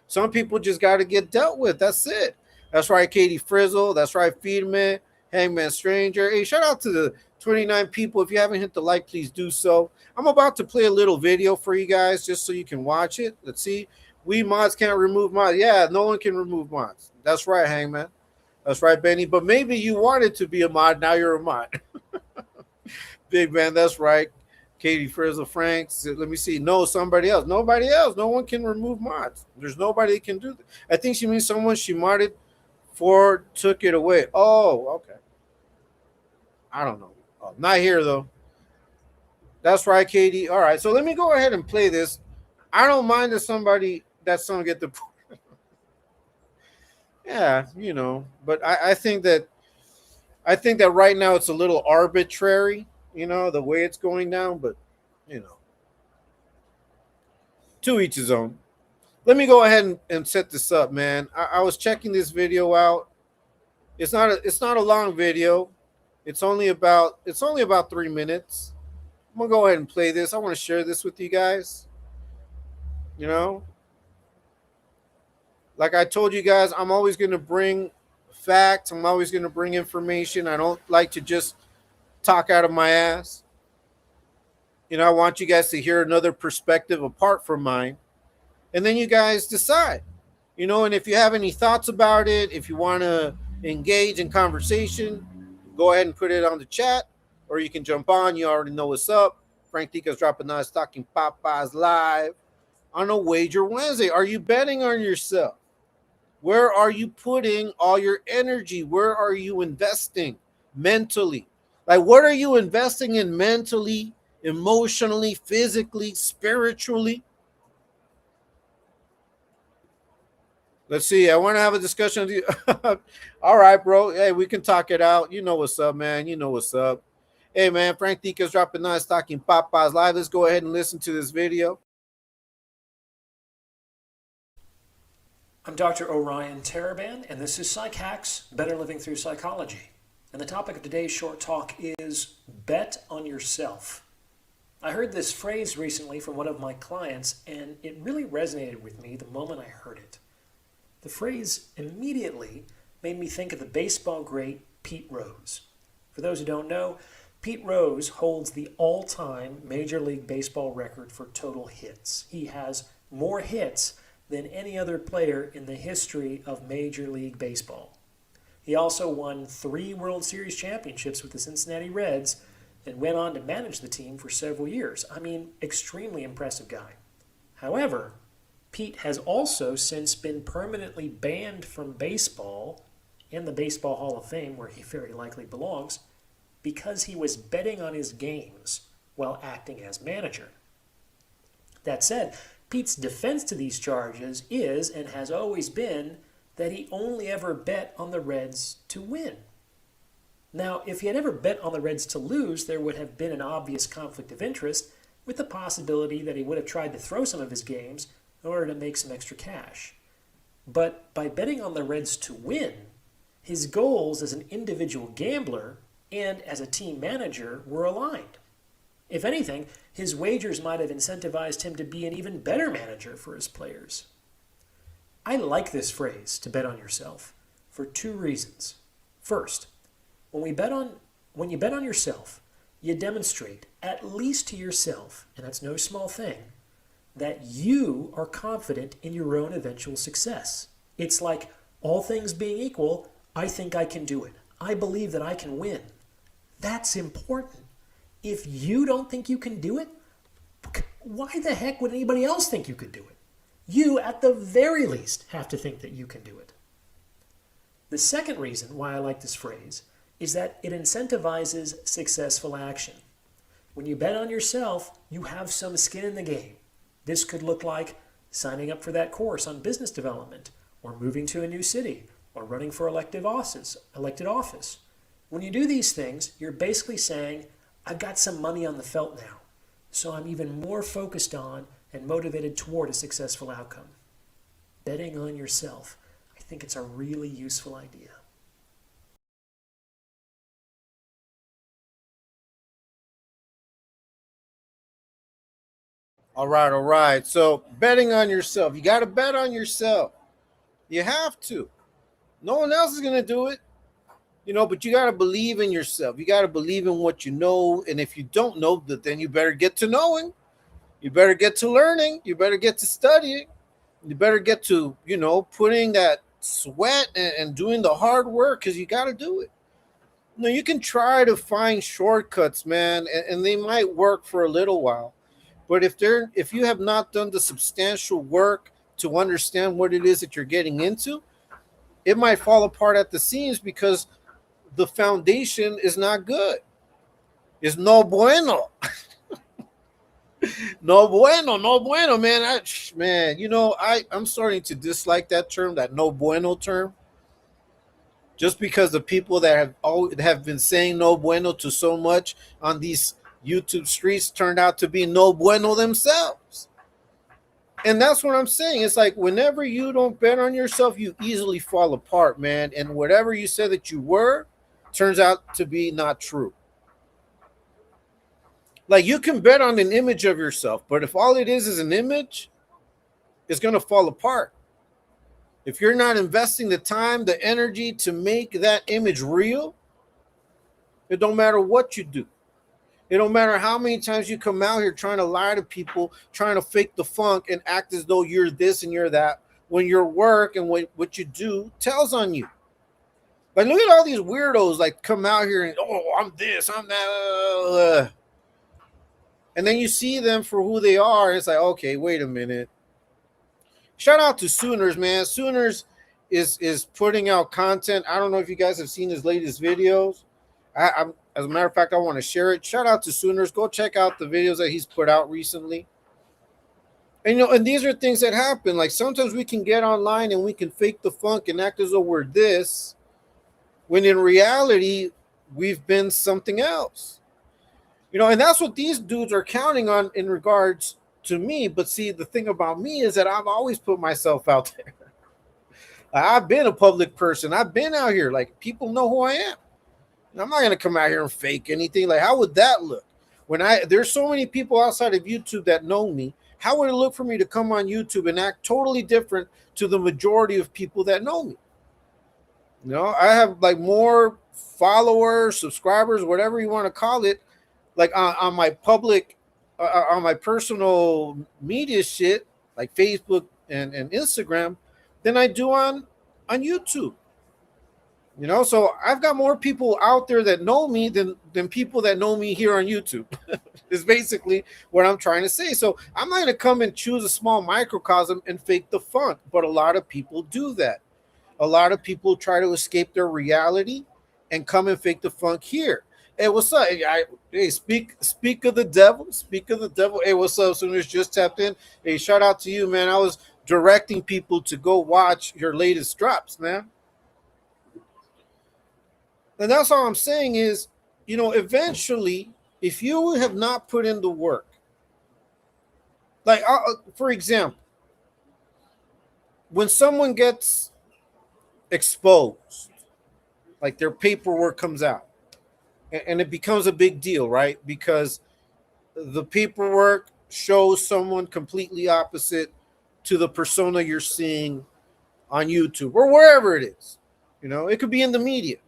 some people just got to get dealt with. That's it. That's right, Katie Frizzle. That's right, Feedman, Hangman Stranger. Hey, shout out to the 29 people. If you haven't hit the like, please do so. I'm about to play a little video for you guys just so you can watch it. Let's see. We mods can't remove mods. Yeah, no one can remove mods. That's right, Hangman. That's right, Benny. But maybe you wanted to be a mod. Now you're a mod. Big man, that's right. Katie Frizzle Franks. Let me see. No, somebody else. Nobody else. No one can remove mods. There's nobody that can do that. I think she means someone she modded for took it away. Oh, okay. I don't know. Oh, not here though. That's right, Katie. All right. So let me go ahead and play this. I don't mind if that's gonna get the yeah, but I think that right now it's a little arbitrary, the way it's going down, but to each his own. Let me go ahead and set this up, man. I was checking this video out. It's not a long video. It's only about 3 minutes. I'm gonna go ahead and play this. I want to share this with you guys. Like I told you guys, I'm always gonna bring facts. I'm always gonna bring information. I don't like to just talk out of my ass. I want you guys to hear another perspective apart from mine, and then you guys decide. And if you have any thoughts about it, if you want to engage in conversation, go ahead and put it on the chat, or you can jump on. You already know what's up. Frank Tica's dropping us talking Popeyes live on a Wager Wednesday. Are you betting on yourself? Where are you putting all your energy? Where are you investing mentally? Like, what are you investing in mentally, emotionally, physically, spiritually? Let's see. I want to have a discussion with you. All right, bro. Hey, we can talk it out. You know what's up, man. You know what's up. Hey, man. Frank Tica's dropping nice talking Popeyes live. Let's go ahead and listen to this video. I'm Dr. Orion Taraban, and this is Psych Hacks, Better Living Through Psychology. And the topic of today's short talk is bet on yourself. I heard this phrase recently from one of my clients, and it really resonated with me the moment I heard it. The phrase immediately made me think of the baseball great Pete Rose. For those who don't know, Pete Rose holds the all-time Major League Baseball record for total hits. He has more hits than any other player in the history of Major League Baseball. He also won 3 World Series championships with the Cincinnati Reds and went on to manage the team for several years. I mean, extremely impressive guy. However, Pete has also since been permanently banned from baseball and the Baseball Hall of Fame, where he very likely belongs, because he was betting on his games while acting as manager. That said, Pete's defense to these charges is, and has always been, that he only ever bet on the Reds to win. Now, if he had ever bet on the Reds to lose, there would have been an obvious conflict of interest, with the possibility that he would have tried to throw some of his games in order to make some extra cash. But by betting on the Reds to win, his goals as an individual gambler and as a team manager were aligned. If anything, his wagers might have incentivized him to be an even better manager for his players. I like this phrase, to bet on yourself, for 2 reasons. First, when you bet on yourself, you demonstrate, at least to yourself, and that's no small thing, that you are confident in your own eventual success. It's like, all things being equal, I think I can do it. I believe that I can win. That's important. If you don't think you can do it, why the heck would anybody else think you could do it? You, at the very least, have to think that you can do it. The second reason why I like this phrase is that it incentivizes successful action. When you bet on yourself, you have some skin in the game. This could look like signing up for that course on business development, or moving to a new city, or running for elected office. When you do these things, you're basically saying, I've got some money on the felt now, so I'm even more focused on and motivated toward a successful outcome. Betting on yourself, I think it's a really useful idea. All right, all right. So betting on yourself. You got to bet on yourself. You have to. No one else is going to do it. But you got to believe in yourself. You got to believe in what you know. And if you don't know, then you better get to knowing. You better get to learning. You better get to studying. You better get to, putting that sweat and doing the hard work, because you got to do it. You can try to find shortcuts, man, and they might work for a little while. But if you have not done the substantial work to understand what it is that you're getting into, it might fall apart at the seams because the foundation is not good. It's no bueno. No bueno, man. I'm starting to dislike that term, that no bueno term, just because the people that have been saying no bueno to so much on these YouTube streets turned out to be no bueno themselves. And that's what I'm saying. It's like, whenever you don't bet on yourself, you easily fall apart, man. And whatever you said that you were turns out to be not true. Like, you can bet on an image of yourself, but if all it is an image, it's going to fall apart. If you're not investing the time, the energy to make that image real, it don't matter what you do. It don't matter how many times you come out here trying to lie to people, trying to fake the funk and act as though you're this and you're that, when your work and what you do tells on you. Like, look at all these weirdos like come out here and, oh, I'm this, I'm that. And then you see them for who they are. And it's like, okay, wait a minute. Shout out to Sooners, man. Sooners is putting out content. I don't know if you guys have seen his latest videos. I'm as a matter of fact, I want to share it. Shout out to Sooners. Go check out the videos that he's put out recently. And and these are things that happen. Like sometimes we can get online and we can fake the funk and act as though we're this, when in reality we've been something else. And that's what these dudes are counting on in regards to me. But see, the thing about me is that I've always put myself out there. I've been a public person. I've been out here. Like, people know who I am. I'm not gonna come out here and fake anything. Like, how would that look? There's so many people outside of YouTube that know me. How would it look for me to come on YouTube and act totally different to the majority of people that know me? I have like more followers, subscribers, whatever you want to call it, like on my public, on my personal media shit, like Facebook and Instagram, than I do on YouTube. So I've got more people out there that know me than people that know me here on YouTube. Is basically what I'm trying to say. So I'm not going to come and choose a small microcosm and fake the funk, but a lot of people do that. A lot of people try to escape their reality and come and fake the funk here. Hey, what's up? Hey, speak of the devil. Speak of the devil. Hey, what's up? Sooners just tapped in. Hey, shout out to you, man. I was directing people to go watch your latest drops, man. And that's all I'm saying is, eventually, if you have not put in the work, like, for example, when someone gets exposed, like their paperwork comes out, and it becomes a big deal, right? Because the paperwork shows someone completely opposite to the persona you're seeing on YouTube or wherever it is. It could be in the media.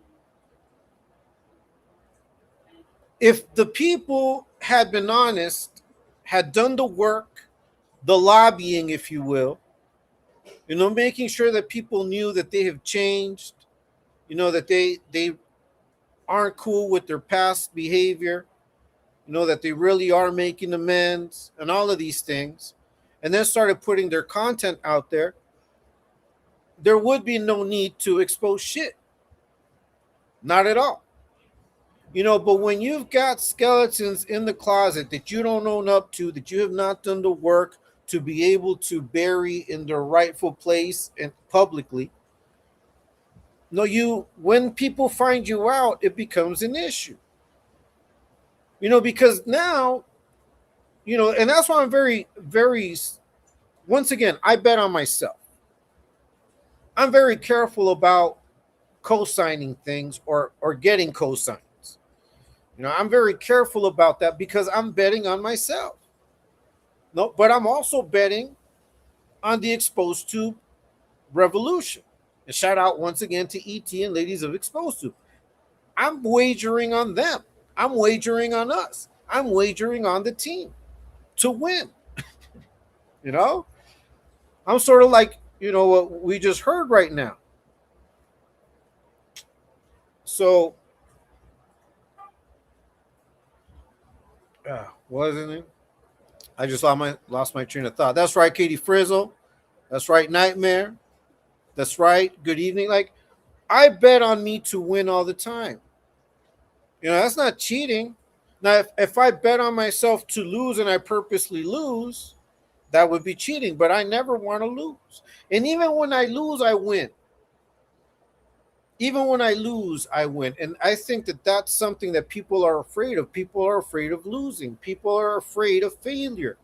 If the people had been honest, had done the work, the lobbying, if you will, making sure that people knew that they have changed, that they aren't cool with their past behavior, that they really are making amends and all of these things, and then started putting their content out there, there would be no need to expose shit. Not at all. But when you've got skeletons in the closet that you don't own up to, that you have not done the work to be able to bury in their rightful place and publicly, when people find you out, it becomes an issue. Because now, and that's why I'm very, very, once again, I bet on myself. I'm very careful about co-signing things or getting co-signs. I'm very careful about that because I'm betting on myself. No, but I'm also betting on the Exposed Tube revolution. And shout out once again to ET and ladies of Exposed Tube. I'm wagering on them. I'm wagering on us. I'm wagering on the team to win. I'm sort of like, what we just heard right now. So, wasn't it? I just lost my train of thought. That's right, Katie Frizzle. That's right, Nightmare. That's right, Good Evening. Like, I bet on me to win all the time. That's not cheating. Now, if I bet on myself to lose and I purposely lose, that would be cheating. But I never want to lose. And even when I lose, I win. Even when I lose, I win. And I think that that's something that people are afraid of. People are afraid of losing. People are afraid of failure.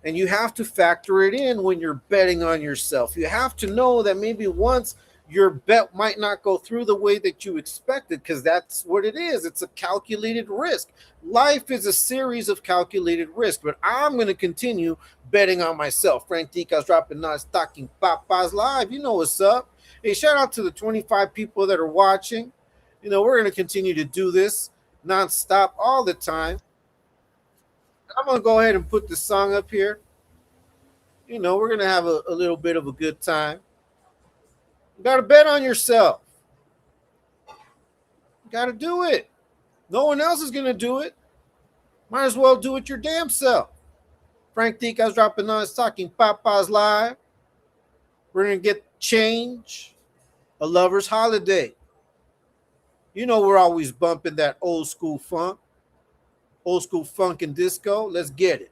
And you have to factor it in when you're betting on yourself. You have to know that maybe once your bet might not go through the way that you expected, because that's what it is. It's a calculated risk. Life is a series of calculated risk, but I'm going to continue betting on myself. Ftdk's dropping nuts, Talkin Papas live. You know what's up. Hey, shout out to the 25 people that are watching. We're going to continue to do this. nonstop all the time. I'm gonna go ahead and put the song up here. We're gonna have a little bit of a good time. You gotta bet on yourself. You gotta do it. No one else is gonna do it. Might as well do it your damn self. Frank Dica's dropping on. It's Talking Papas Live. We're gonna get Change, A Lover's Holiday. We're always bumping that old school funk and disco. Let's get it.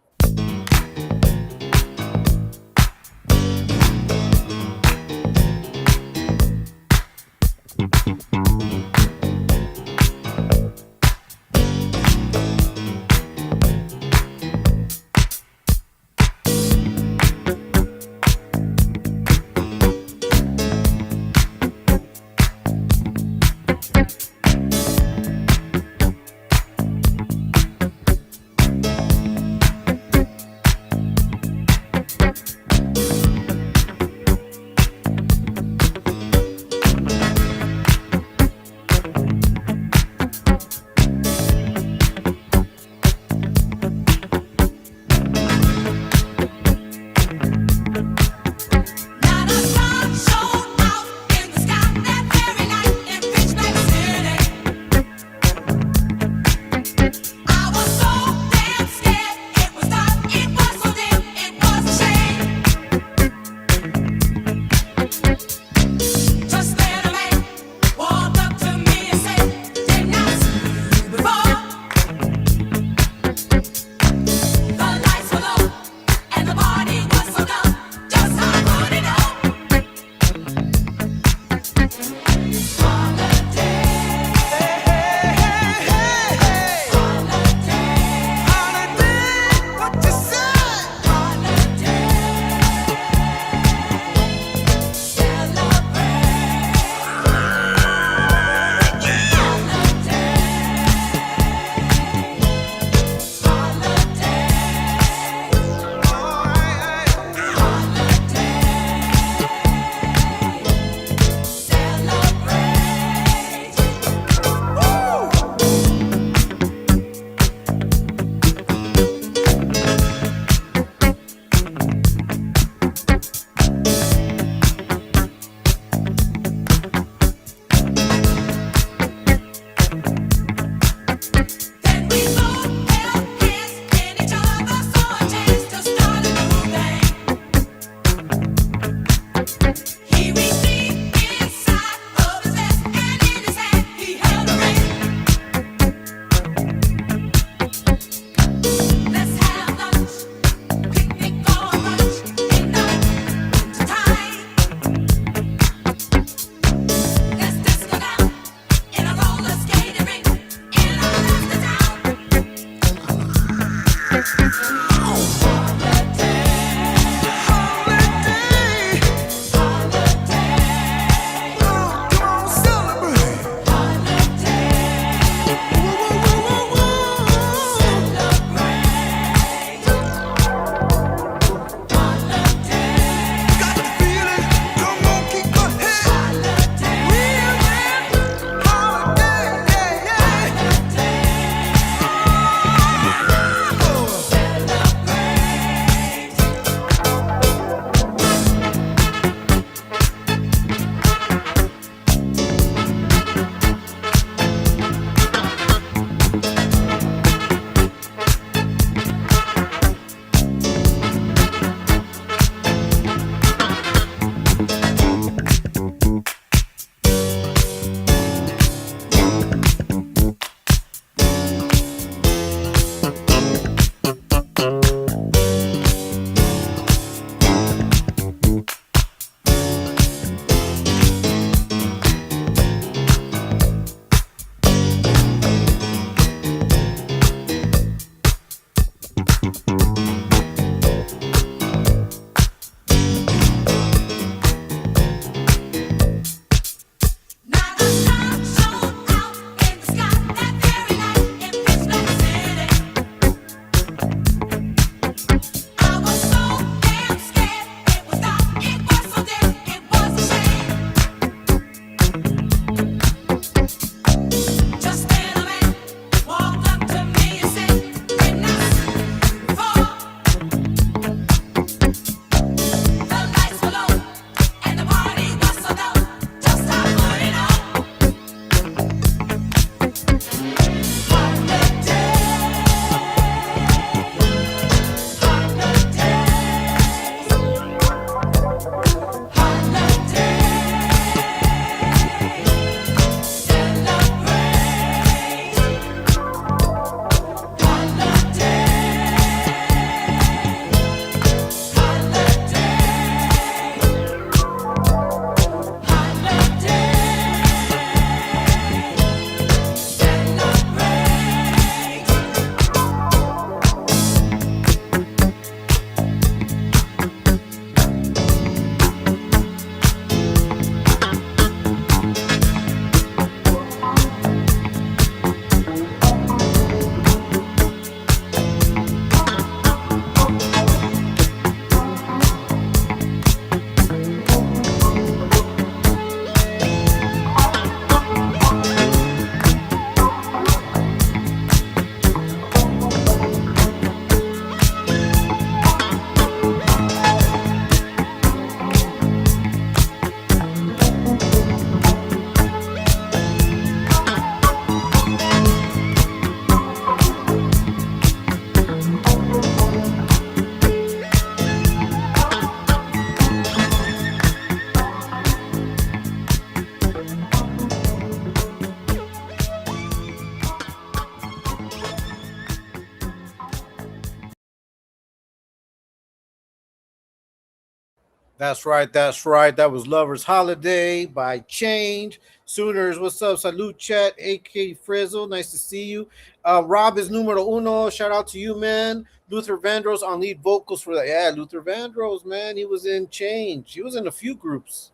That's right. That's right. That was Lover's Holiday by Change. Sooners, what's up? Salute chat. AK Frizzle, nice to see you. Rob is numero uno. Shout out to you, man. Luther Vandross on lead vocals for that. Yeah, Luther Vandross, man. He was in Change. He was in a few groups.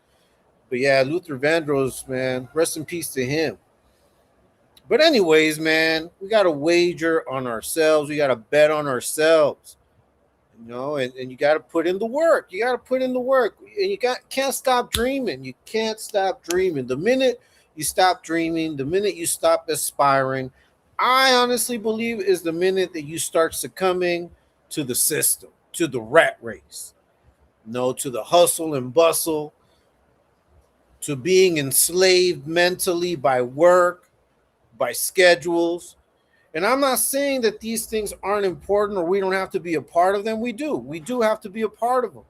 But yeah, Luther Vandross, man. Rest in peace to him. But anyways, man, we got to wager on ourselves. We got to bet on ourselves. And you got to put in the work. You got to put in the work, and can't stop dreaming. You can't stop dreaming. The minute you stop dreaming, the minute you stop aspiring, I honestly believe is the minute that you start succumbing to the system, to the rat race, to the hustle and bustle, to being enslaved mentally by work, by schedules. And I'm not saying that these things aren't important or we don't have to be a part of them. We do. We do have to be a part of them.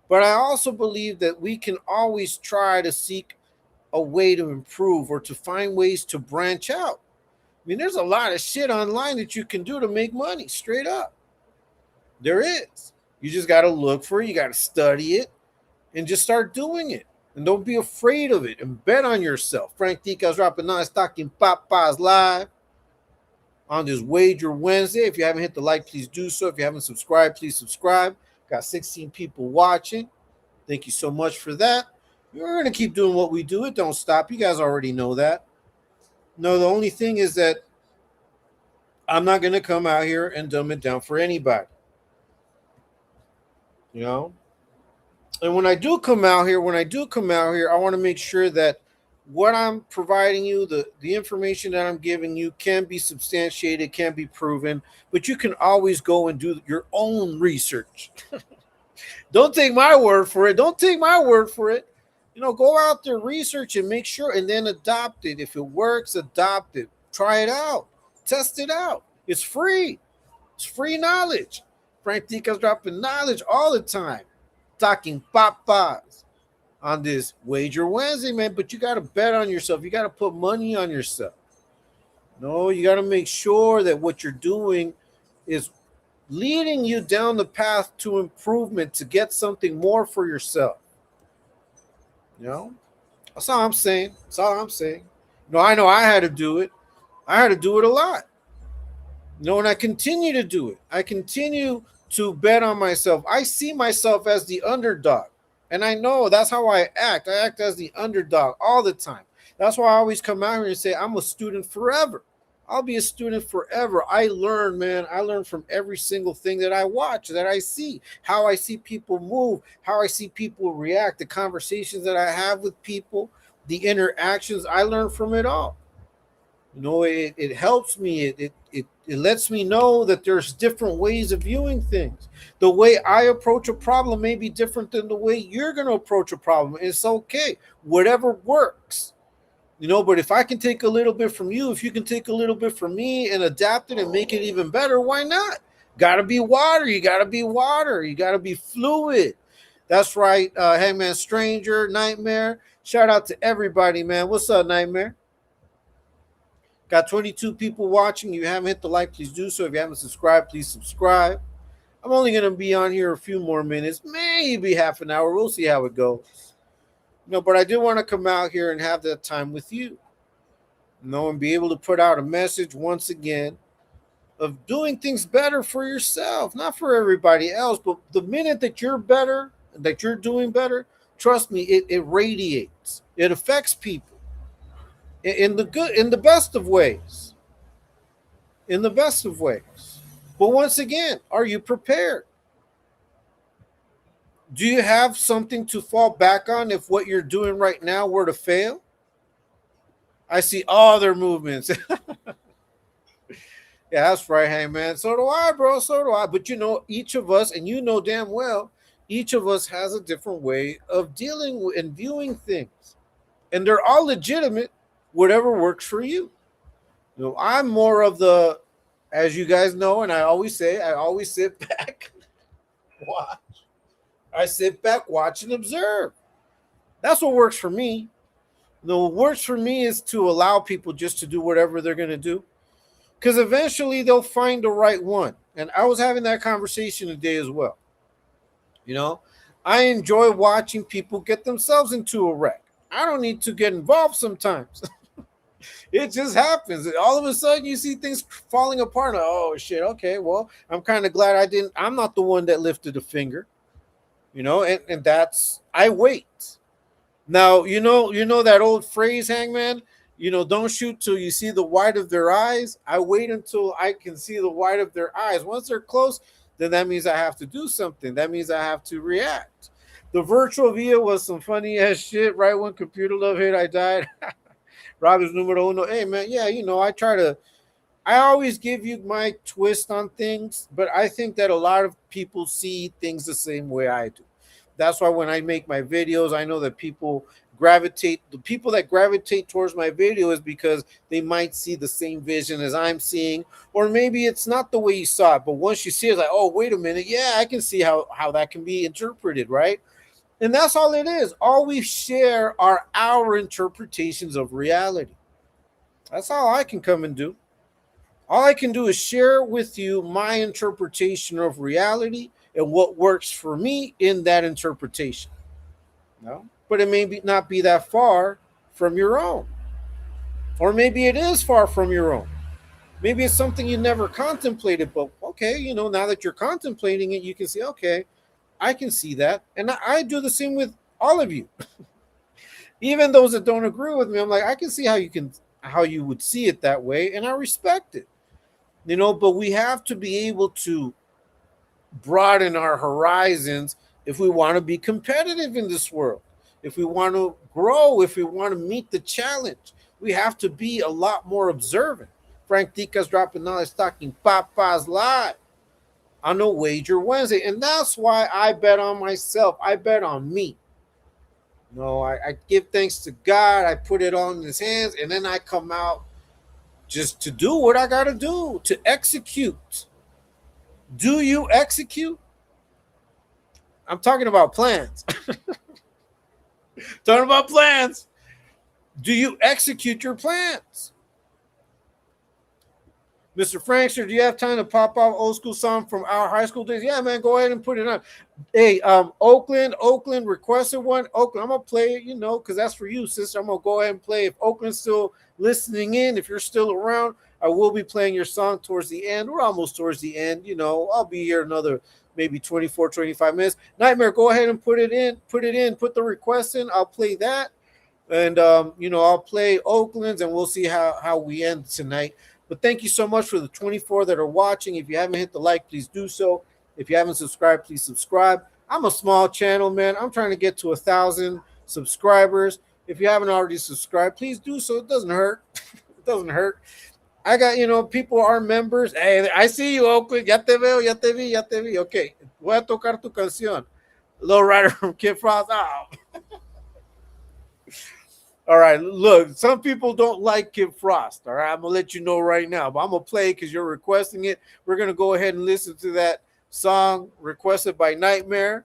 But I also believe that we can always try to seek a way to improve or to find ways to branch out. I mean, there's a lot of shit online that you can do to make money, straight up. There is. You just got to look for it. You got to study it and just start doing it. And don't be afraid of it and bet on yourself. Frank Ftdk's dropping nine, Talkin Papas live on this Wager Wednesday. If you haven't hit the like, please do so. If you haven't subscribed, please subscribe. Got 16 people watching. Thank you so much for that. We're going to keep doing what we do. It don't stop. You guys already know that. No, the only thing is that I'm not going to come out here and dumb it down for anybody. And when I do come out here, I want to make sure that what I'm providing you, the information that I'm giving you can be substantiated, can be proven, but you can always go and do your own research. Don't take my word for it. Go out there, research and make sure, and then adopt it. If it works, adopt it. Try it out. Test it out. It's free. It's free knowledge. Frank Ftdk's dropping knowledge all the time. Talking papas on this Wager Wednesday, man. But you got to bet on yourself. You got to put money on yourself. You got to make sure that what you're doing is leading you down the path to improvement, to get something more for yourself. That's all I'm saying. I know I had to do it. I had to do it a lot. And I continue to do it. I continue to bet on myself. I see myself as the underdog. And I know that's how I act. I act as the underdog all the time. That's why I always come out here and say, I'm a student forever. I'll be a student forever. I learn, man. I learn from every single thing that I watch, that I see, how I see people move, how I see people react, the conversations that I have with people, the interactions. I learn from it all. It helps me. It lets me know that there's different ways of viewing things. The way I approach a problem may be different than the way you're going to approach a problem. It's okay. Whatever works. But if I can take a little bit from you, if you can take a little bit from me and adapt it and make it even better, why not? Gotta be water. You gotta be water. You gotta be fluid. That's right. Hangman Stranger, Nightmare. Shout out to everybody, man. What's up, Nightmare? Got 22 people watching. If you haven't hit the like, please do so. If you haven't subscribed, please subscribe. I'm only going to be on here a few more minutes, maybe half an hour. We'll see how it goes. But I do want to come out here and have that time with you. And be able to put out a message once again of doing things better for yourself, not for everybody else. But the minute that you're better, that you're doing better, trust me, it radiates. It affects people. In the best of ways. But once again, are you prepared? Do you have something to fall back on if what you're doing right now were to fail? I see all their movements. Yeah, that's right, hey man. So do I, bro. So do I. But each of us, and damn well, each of us has a different way of dealing with and viewing things. And they're all legitimate. Whatever works for you. I'm more of the, as you guys know, and I always sit back, watch. I sit back, watch, and observe. That's what works for me. What works for me is to allow people just to do whatever they're going to do. Because eventually they'll find the right one. And I was having that conversation today as well. I enjoy watching people get themselves into a wreck. I don't need to get involved sometimes. It just happens. All of a sudden, you see things falling apart. Like, oh shit! Okay, well, I'm kind of glad I didn't. I'm not the one that lifted a finger, and that's I wait. Now, you know that old phrase, Hangman. Don't shoot till you see the white of their eyes. I wait until I can see the white of their eyes. Once they're close, then that means I have to do something. That means I have to react. The virtual via was some funny ass shit. Right when computer love hit, I died. Robert's numero uno. Hey man, yeah, I always give you my twist on things, but I think that a lot of people see things the same way I do. That's why when I make my videos, I know that the people that gravitate towards my video is because they might see the same vision as I'm seeing, or maybe it's not the way you saw it, but once you see it, it's like, oh, wait a minute, yeah, I can see how that can be interpreted, right? And that's all it is. All we share are our interpretations of reality. That's all I can come and do. All I can do is share with you my interpretation of reality and what works for me in that interpretation. No? But it may not be that far from your own. Or maybe it is far from your own. Maybe it's something you never contemplated, but okay, now that you're contemplating it, you can say, okay, I can see that. And I do the same with all of you. Even those that don't agree with me, I'm like, I can see how you would see it that way, and I respect it. But we have to be able to broaden our horizons if we want to be competitive in this world. If we want to grow, if we want to meet the challenge, we have to be a lot more observant. Frank Ftdk's dropping knowledge, talking Papa's live on a Wager Wednesday. And that's why I bet on myself. I bet on me. I give thanks to God. I put it on his hands, and then I come out just to do what I got to do, to execute. Do you execute? I'm talking about plans. Talking about plans. Do you execute your plans? Mr. Frankster, do you have time to pop off old school song from our high school days? Yeah, man, go ahead and put it on. Hey, Oakland requested one. Oakland, I'm going to play it, because that's for you, sister. I'm going to go ahead and play. If Oakland's still listening in, if you're still around, I will be playing your song towards the end. We're almost towards the end. I'll be here another maybe 24, 25 minutes. Nightmare, go ahead and put the request in. I'll play that. And, I'll play Oakland's, and we'll see how we end tonight. But thank you so much for the 24 that are watching. If you haven't hit the like, please do so. If you haven't subscribed, please subscribe. I'm a small channel, man. I'm trying to get to 1,000 subscribers. If you haven't already subscribed, please do so. It doesn't hurt. It doesn't hurt. I got, people are members. Hey, I see you, Oakland. Ya te veo, ya te vi. Okay. Voy a tocar tu canción. Low Rider from Kid Frost. Oh. All right, look, some people don't like Kid Frost. All right, I'm going to let you know right now, but I'm going to play because you're requesting it. We're going to go ahead and listen to that song requested by Nightmare.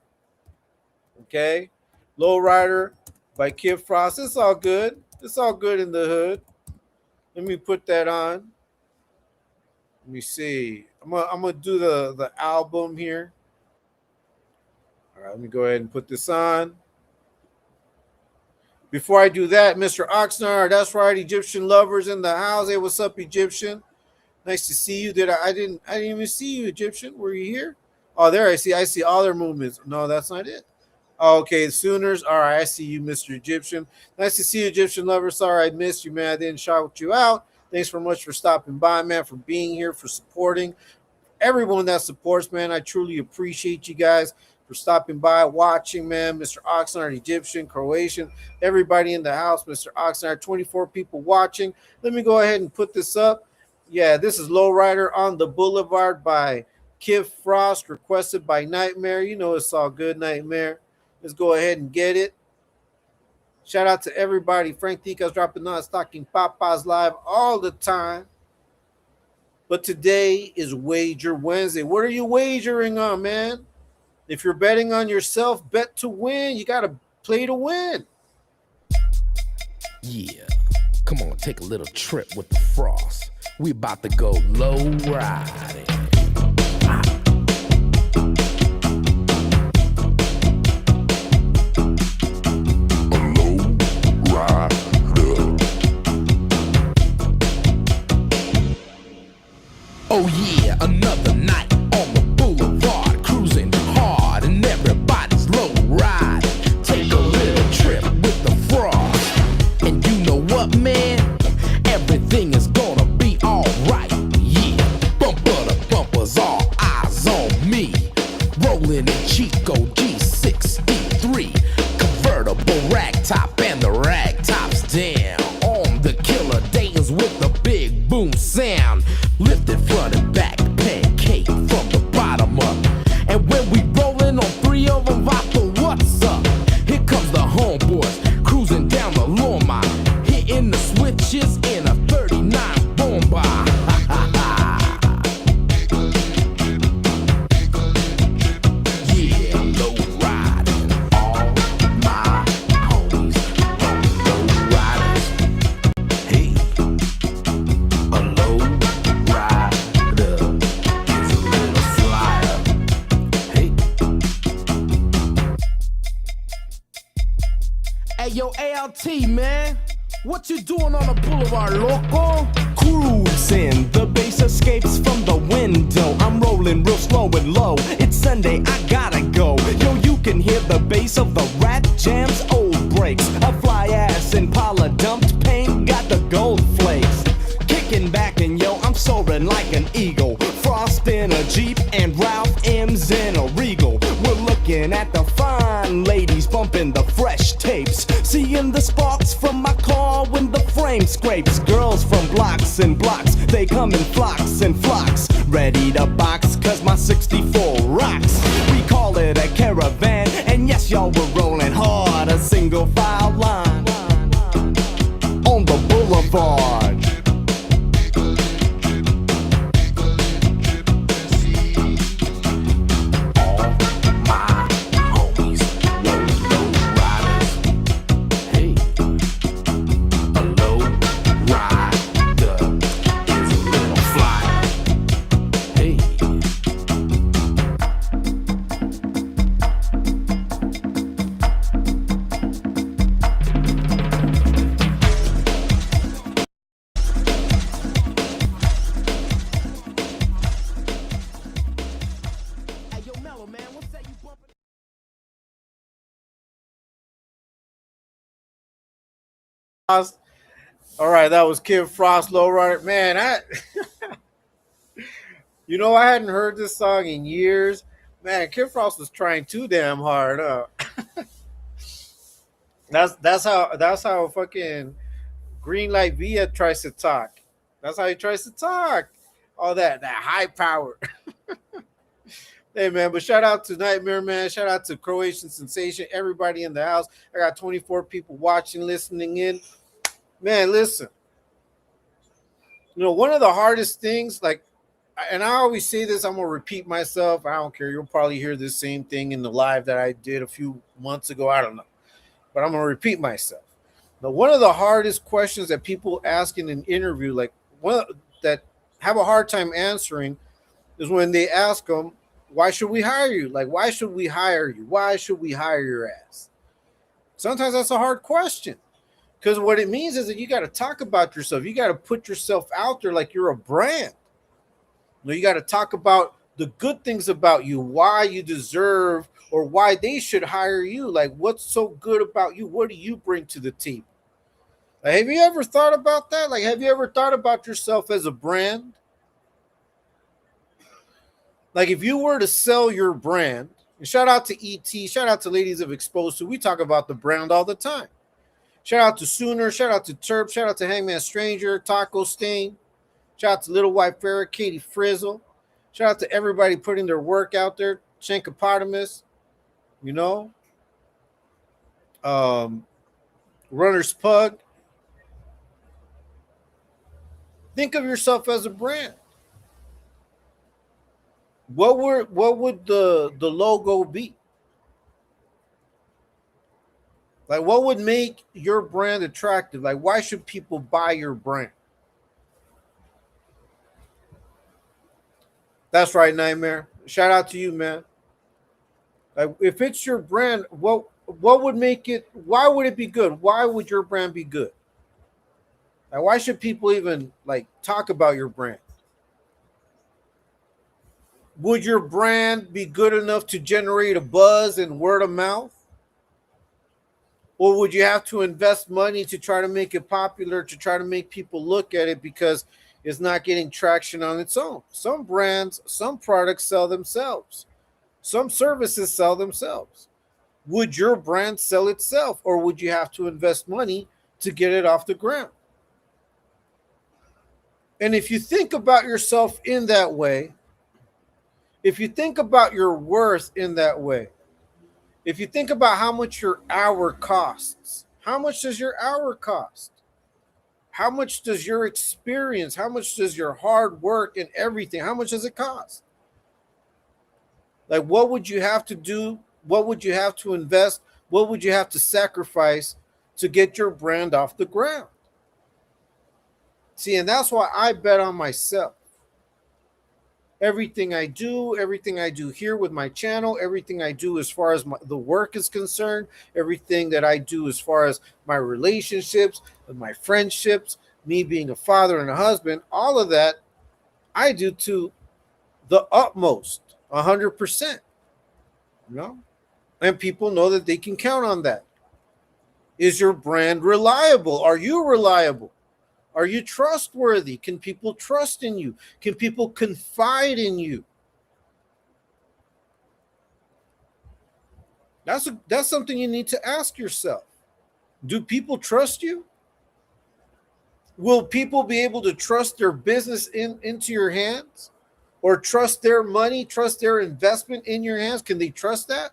Okay, Low Rider by Kid Frost. It's all good. It's all good in the hood. Let me put that on. Let me see. I'm gonna do the album here. All right, let me go ahead and put this on. Before I do that, Mr. Oxnard, that's right, Egyptian lovers in the house. Hey, what's up, Egyptian? Nice to see you. I didn't even see you, Egyptian. Were you here? Oh, there I see all their movements. No, that's not it. Okay, Sooners. All right, I see you, Mr. Egyptian. Nice to see you, Egyptian lovers. Sorry I missed you, man. I didn't shout you out. Thanks so much for stopping by, man, for being here, for supporting. Everyone that supports, man, I truly appreciate you guys for stopping by, watching, man. Mr. Oxnard, Egyptian, Croatian, everybody in the house. Mr. Oxnard, 24 people watching. Let me go ahead and put this up. Yeah, this is Lowrider on the Boulevard by Kid Frost, requested by Nightmare. You know it's all good, Nightmare. Let's go ahead and get it. Shout out to everybody. Frank Ftdk's dropping on Talking Papa's live all the time. But today is Wager Wednesday. What are you wagering on, man? If you're betting on yourself, bet to win. You got to play to win. Yeah, come on, take a little trip with the Frost. We about to go low riding. what, man? Everything is gonna be alright. Yeah, bumper to bumpers, all eyes on me. Rolling in Chico G63, convertible rag top and the rag top's down. On the killer Dayton's with the big boom sound. Lifted front and back, pancake from the bottom up. And when we rollin' on three of them, vodka, what's up? Here comes the homeboys, cruising down the Loma, hitting the switches in a 39 bomba. Yeah, low riding, all my homies, low riders. Hey, a low rider is a little flyer. Hey. Hey, yo, ALT, man. What you doing on the boulevard, loco? Cruising, the bass escapes from the window. I'm rolling real slow and low. It's Sunday, I gotta go. Yo, you can hear the bass of the Rat Jam's old breaks. A fly ass Impala dumped paint, got the gold flakes. Kicking back and yo, I'm soaring like an eagle. Frost in a Jeep and Ralph M's in a Regal. We're looking at the fine ladies bumping the fresh tapes. Seeing the sparks from my car when the frame scrapes. Girls from blocks and blocks, they come in flocks and flocks. Ready to box, cause my 64 rocks. We call it a caravan, and yes, y'all, we're rolling hard. A single file line on the boulevard. All right, that was Kid Frost, Lowrider. Man, I hadn't heard this song in years. Man, Kid Frost was trying too damn hard. That's how fucking Green Light Via tries to talk. That's how he tries to talk. All that high power. Hey man, but shout out to Nightmare Man, shout out to Croatian Sensation, everybody in the house. I got 24 people watching, listening in. Man, listen. One of the hardest things, and I always say this, I'm gonna repeat myself. I don't care. You'll probably hear this same thing in the live that I did a few months ago. I don't know. But I'm gonna repeat myself. Now, one of the hardest questions that people ask in an interview, that have a hard time answering, is when they ask them, why should we hire you? Like, why should we hire you? Why should we hire your ass? Sometimes that's a hard question, because what it means is that you got to talk about yourself. You got to put yourself out there like you're a brand. You got to talk about the good things about you, why you deserve or why they should hire you. Like, what's so good about you? What do you bring to the table? Like, have you ever thought about that? Like, have you ever thought about yourself as a brand? Like, if you were to sell your brand, and shout out to ET, shout out to Ladies of Exposed to, we talk about the brand all the time. Shout out to Sooner, shout out to Terp, shout out to Hangman Stranger, Taco Stain, shout out to Little White Ferret, Katie Frizzle, shout out to everybody putting their work out there, Shankopotamus, Runner's Pug. Think of yourself as a brand. What would the logo be? Like, what would make your brand attractive? Like, why should people buy your brand? That's right, Nightmare. Shout out to you, man. Like, if it's your brand, what would make it? Why would it be good? Why would your brand be good? Like, why should people even talk about your brand? Would your brand be good enough to generate a buzz and word of mouth? Or would you have to invest money to try to make it popular, to try to make people look at it because it's not getting traction on its own? Some brands, some products sell themselves. Some services sell themselves. Would your brand sell itself, or would you have to invest money to get it off the ground? And if you think about yourself in that way, if you think about your worth in that way, if you think about how much your hour costs, how much does your hour cost? How much does your experience, how much does your hard work and everything, how much does it cost? Like, what would you have to do? What would you have to invest? What would you have to sacrifice to get your brand off the ground? See, and that's why I bet on myself. Everything I do here with my channel, everything I do as far as the work is concerned, everything that I do as far as my relationships, my friendships, me being a father and a husband, all of that I do to the utmost, 100%. You know? And people know that they can count on that. Is your brand reliable? Are you reliable? Are you trustworthy? Can people trust in you? Can people confide in you? That's something you need to ask yourself. Do people trust you? Will people be able to trust their business into your hands? Or trust their money, trust their investment in your hands? Can they trust that?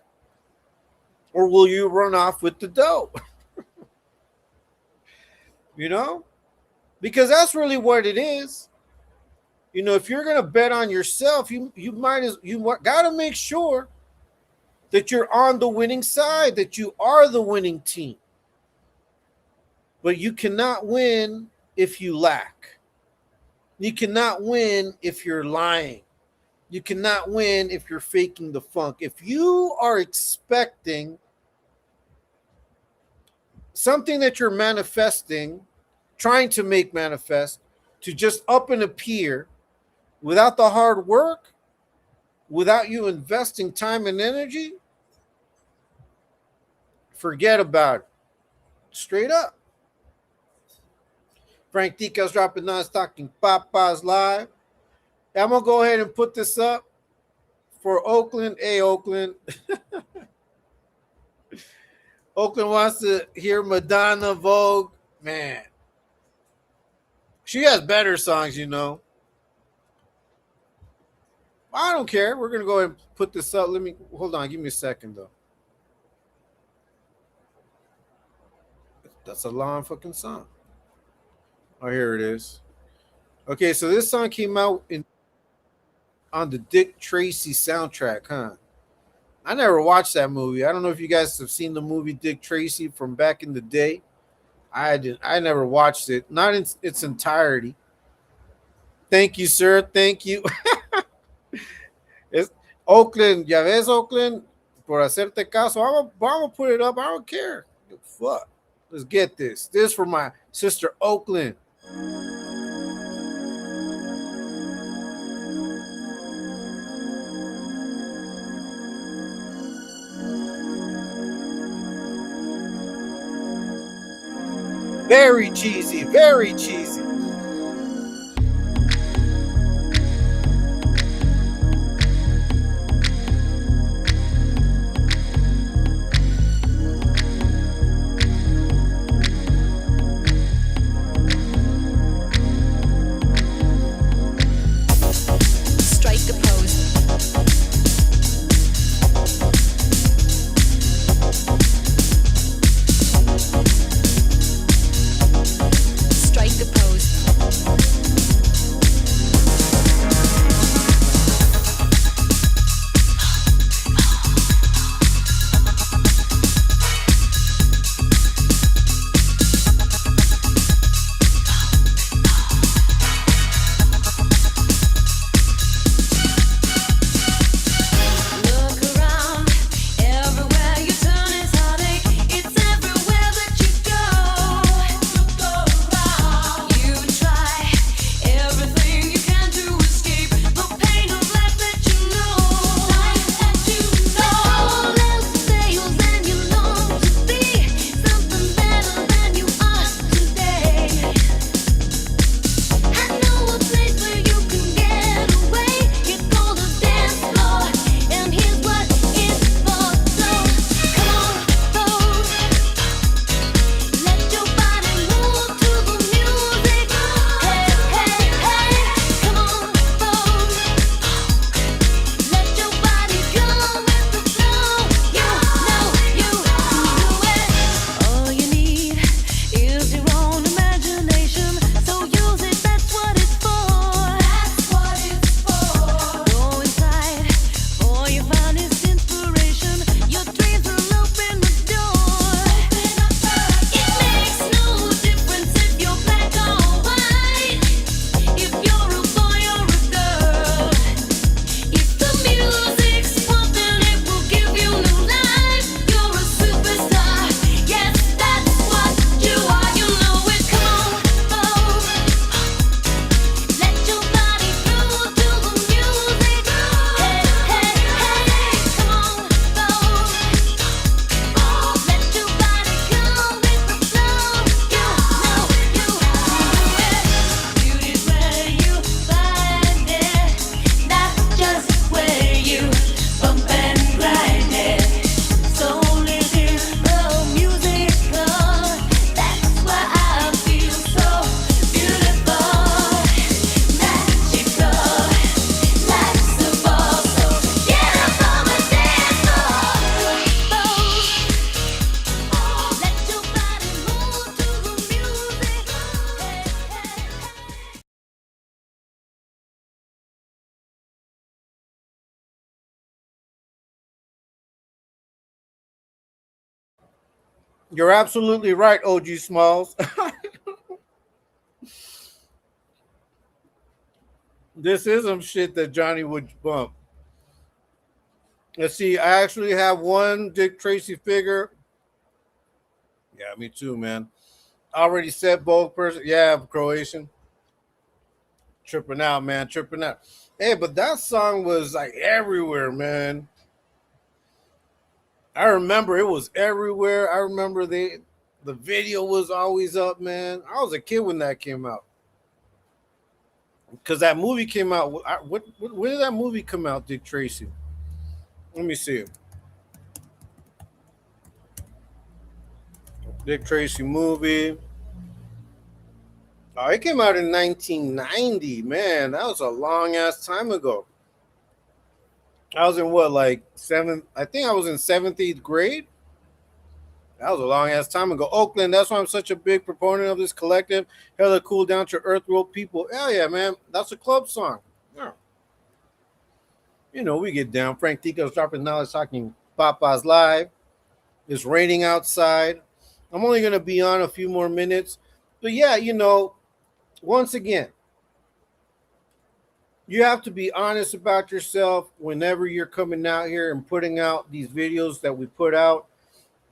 Or will you run off with the dough? You know? Because that's really what it is. You know, if you're going to bet on yourself, you got to make sure that you're on the winning side, that you are the winning team. But you cannot win if you lack. You cannot win if you're lying. You cannot win if you're faking the funk. If you are expecting something that you're manifesting, trying to make manifest, to just up and appear without the hard work, without you investing time and energy, forget about it. Straight up. Frank Ftdk's dropping Nas Talking Papas live. I'm going to go ahead and put this up for Oakland. Hey, Oakland. Oakland wants to hear Madonna Vogue. Man. She has better songs, you know. I don't care. We're going to go ahead and put this up. Hold on. Give me a second, though. That's a long fucking song. Oh, here it is. Okay, so this song came out on the Dick Tracy soundtrack, huh? I never watched that movie. I don't know if you guys have seen the movie Dick Tracy from back in the day. I never watched it, not in its entirety. Thank you, sir. Thank you. It's Oakland. Ya ves, Oakland, por hacerte caso. I'm gonna put it up. I don't care. Fuck. Let's get this. This for my sister Oakland. Very cheesy, very cheesy. Strike a pose. Strike a pose. You're absolutely right, OG Smalls. This is some shit that Johnny would bump. Let's see. I actually have one Dick Tracy figure. Yeah, me too, man. Already said both person. Yeah, Croatian. Tripping out, man. Tripping out. Hey, but that song was like everywhere, man. I remember it was everywhere. I remember the video was always up, man. I was a kid when that came out. Because that movie came out. When did that movie come out, Dick Tracy? Let me see. Dick Tracy movie. Oh, it came out in 1990. Man, that was a long ass time ago. I was in what, like seventh? I think I was in seventh, eighth grade. That was a long ass time ago. Oakland. That's why I'm such a big proponent of this collective. Hella cool, down to earth world people. Hell yeah, man. That's a club song. Yeah. You know, we get down. Frank Tico's dropping knowledge, talking Papa's live. It's raining outside. I'm only gonna be on a few more minutes, but yeah, you know, once again, you have to be honest about yourself whenever you're coming out here and putting out these videos that we put out.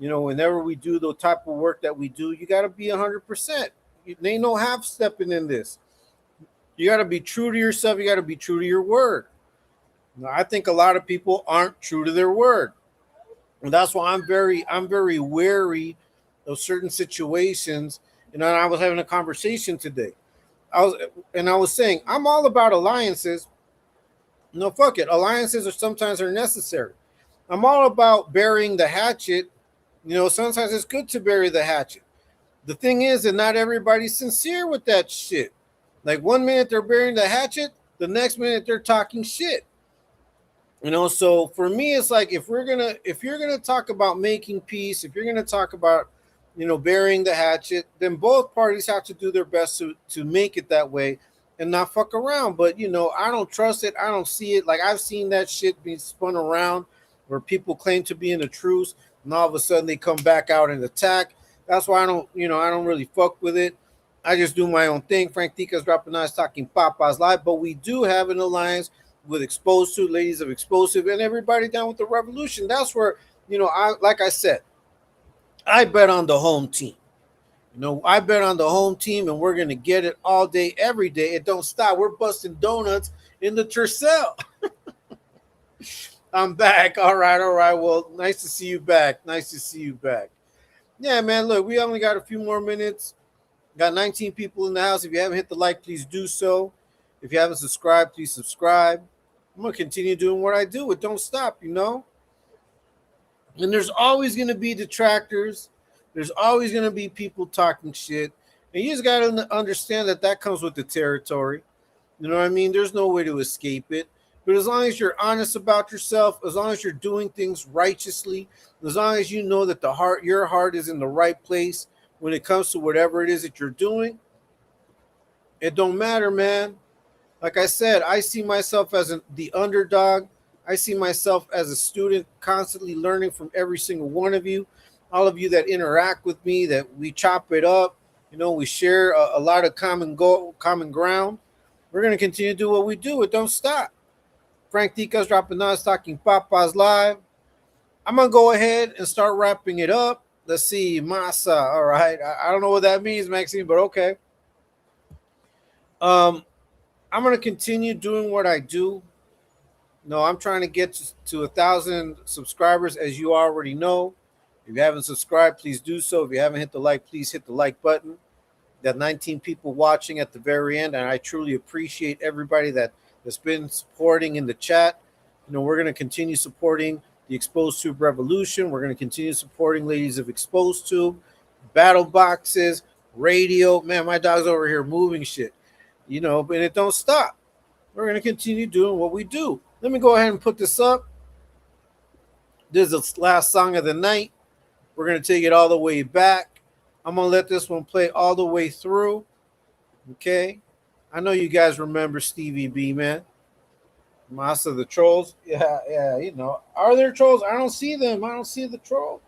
You know, whenever we do the type of work that we do, you got to be 100%. There ain't no half stepping in this. You got to be true to yourself. You got to be true to your word. Now, I think a lot of people aren't true to their word, and that's why I'm very wary of certain situations. And I was having a conversation today. I was saying I'm all about alliances. No, fuck it. Alliances are sometimes are necessary. I'm all about burying the hatchet. You know, sometimes it's good to bury the hatchet. The thing is that not everybody's sincere with that shit. Like one minute they're burying the hatchet, the next minute they're talking shit. You know, so for me, it's like if you're gonna talk about making peace, if you're gonna talk about, you know, burying the hatchet, then both parties have to do their best to make it that way and not fuck around. But you know, I don't trust it. I don't see it. Like I've seen that shit be spun around where people claim to be in a truce and all of a sudden they come back out and attack. That's why I don't really fuck with it. I just do my own thing. Frank Tica's dropping nice talking Papa's live, but we do have an alliance with Exposed to Ladies of Explosive and everybody down with the revolution. That's where, you know, I like I said, I bet on the home team. You know, I bet on the home team, and we're gonna get it all day, every day. It don't stop. We're busting donuts in the Tercel. I'm back. All right, all right. Well, nice to see you back. Nice to see you back. Yeah, man. Look, we only got a few more minutes. Got 19 people in the house. If you haven't hit the like, please do so. If you haven't subscribed, please subscribe. I'm gonna continue doing what I do. It don't stop, you know. And there's always gonna be detractors. There's always gonna be people talking shit, and you just gotta understand that that comes with the territory. You know what I mean? There's no way to escape it. But as long as you're honest about yourself, as long as you're doing things righteously, as long as you know that your heart is in the right place when it comes to whatever it is that you're doing, it don't matter, man. Like I said, I see myself as the underdog. I see myself as a student constantly learning from every single one of you, all of you that interact with me, that we chop it up. You know, we share a lot of common ground. We're going to continue to do what we do. It don't stop. Frank Tica's dropping us talking Papa's live. I'm going to go ahead and start wrapping it up. Let's see. Masa. All right. I don't know what that means, Maxine, but okay. I'm going to continue doing what I do. No, I'm trying to get to 1,000 subscribers, as you already know. If you haven't subscribed, please do so. If you haven't hit the like, please hit the like button. Got 19 people watching at the very end, and I truly appreciate everybody that's been supporting in the chat. You know, we're going to continue supporting the Exposed Tube Revolution. We're going to continue supporting Ladies of Exposed Tube, battle boxes, radio. Man, my dog's over here moving shit. You know, but it don't stop. We're going to continue doing what we do. Let me go ahead and put this up. This is the last song of the night. We're going to take it all the way back. I'm going to let this one play all the way through. Okay. I know you guys remember Stevie B, man. Master the Trolls. Yeah, you know. Are there trolls? I don't see them. I don't see the trolls.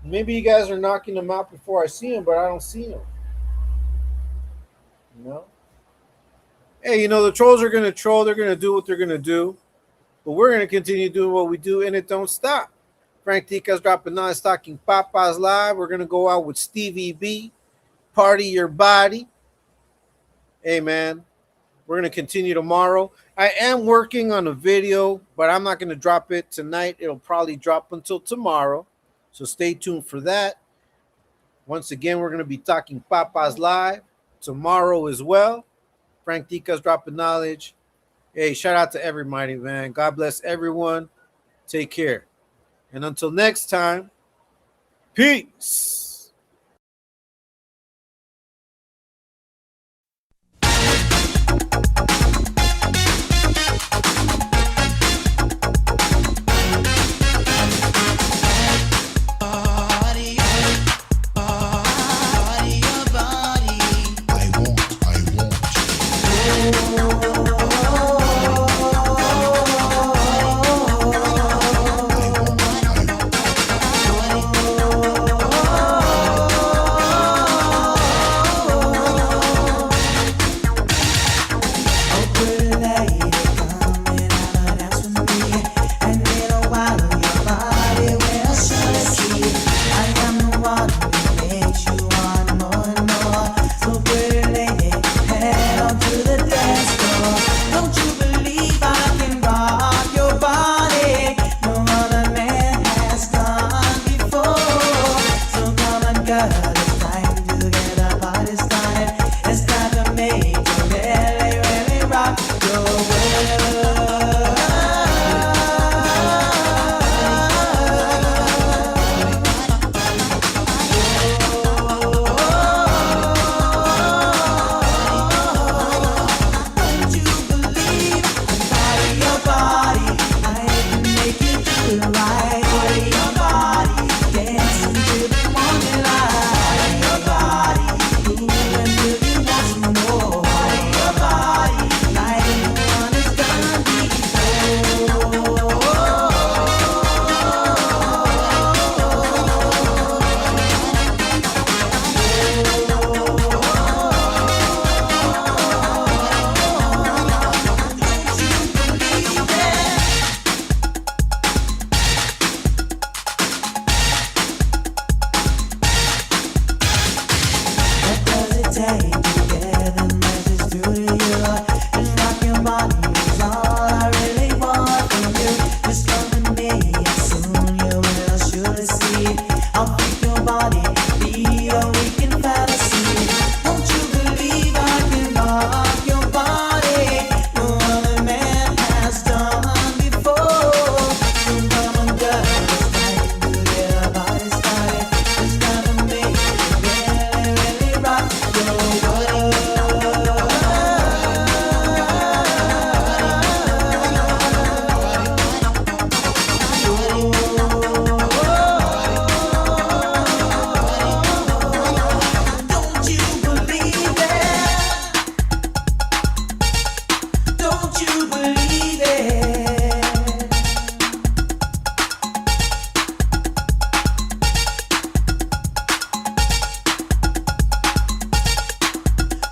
Maybe you guys are knocking them out before I see them, but I don't see them. You know? Hey, the trolls are gonna troll. They're gonna do what they're gonna do, but we're gonna continue doing what we do, and it don't stop. Frank Tica's dropping non-stocking Papas live. We're gonna go out with Stevie B. Party your body. Hey man, we're gonna continue tomorrow. I am working on a video, but I'm not gonna drop it tonight. It'll probably drop until tomorrow, so stay tuned for that. Once again, we're gonna be talking Papas live tomorrow as well. Frank Tica's dropping knowledge. Hey, shout out to everybody, man. God bless everyone. Take care. And until next time, peace.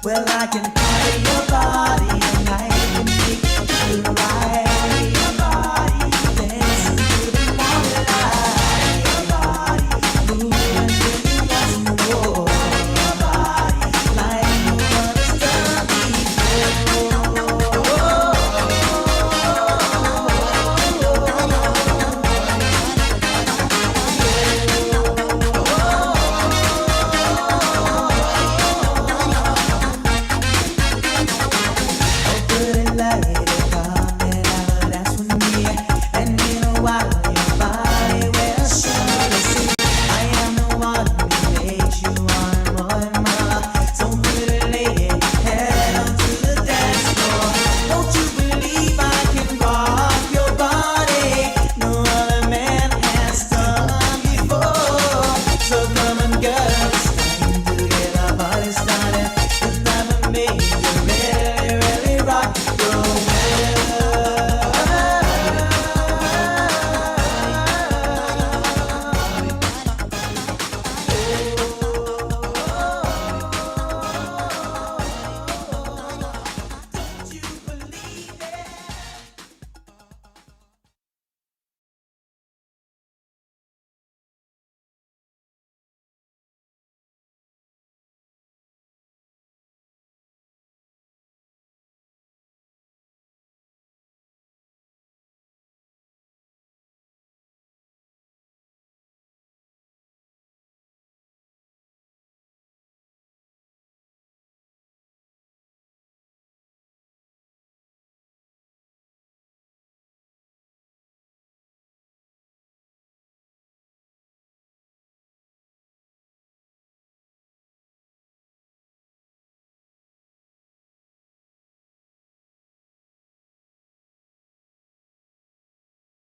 Well, I can party your body and I can make you feel right.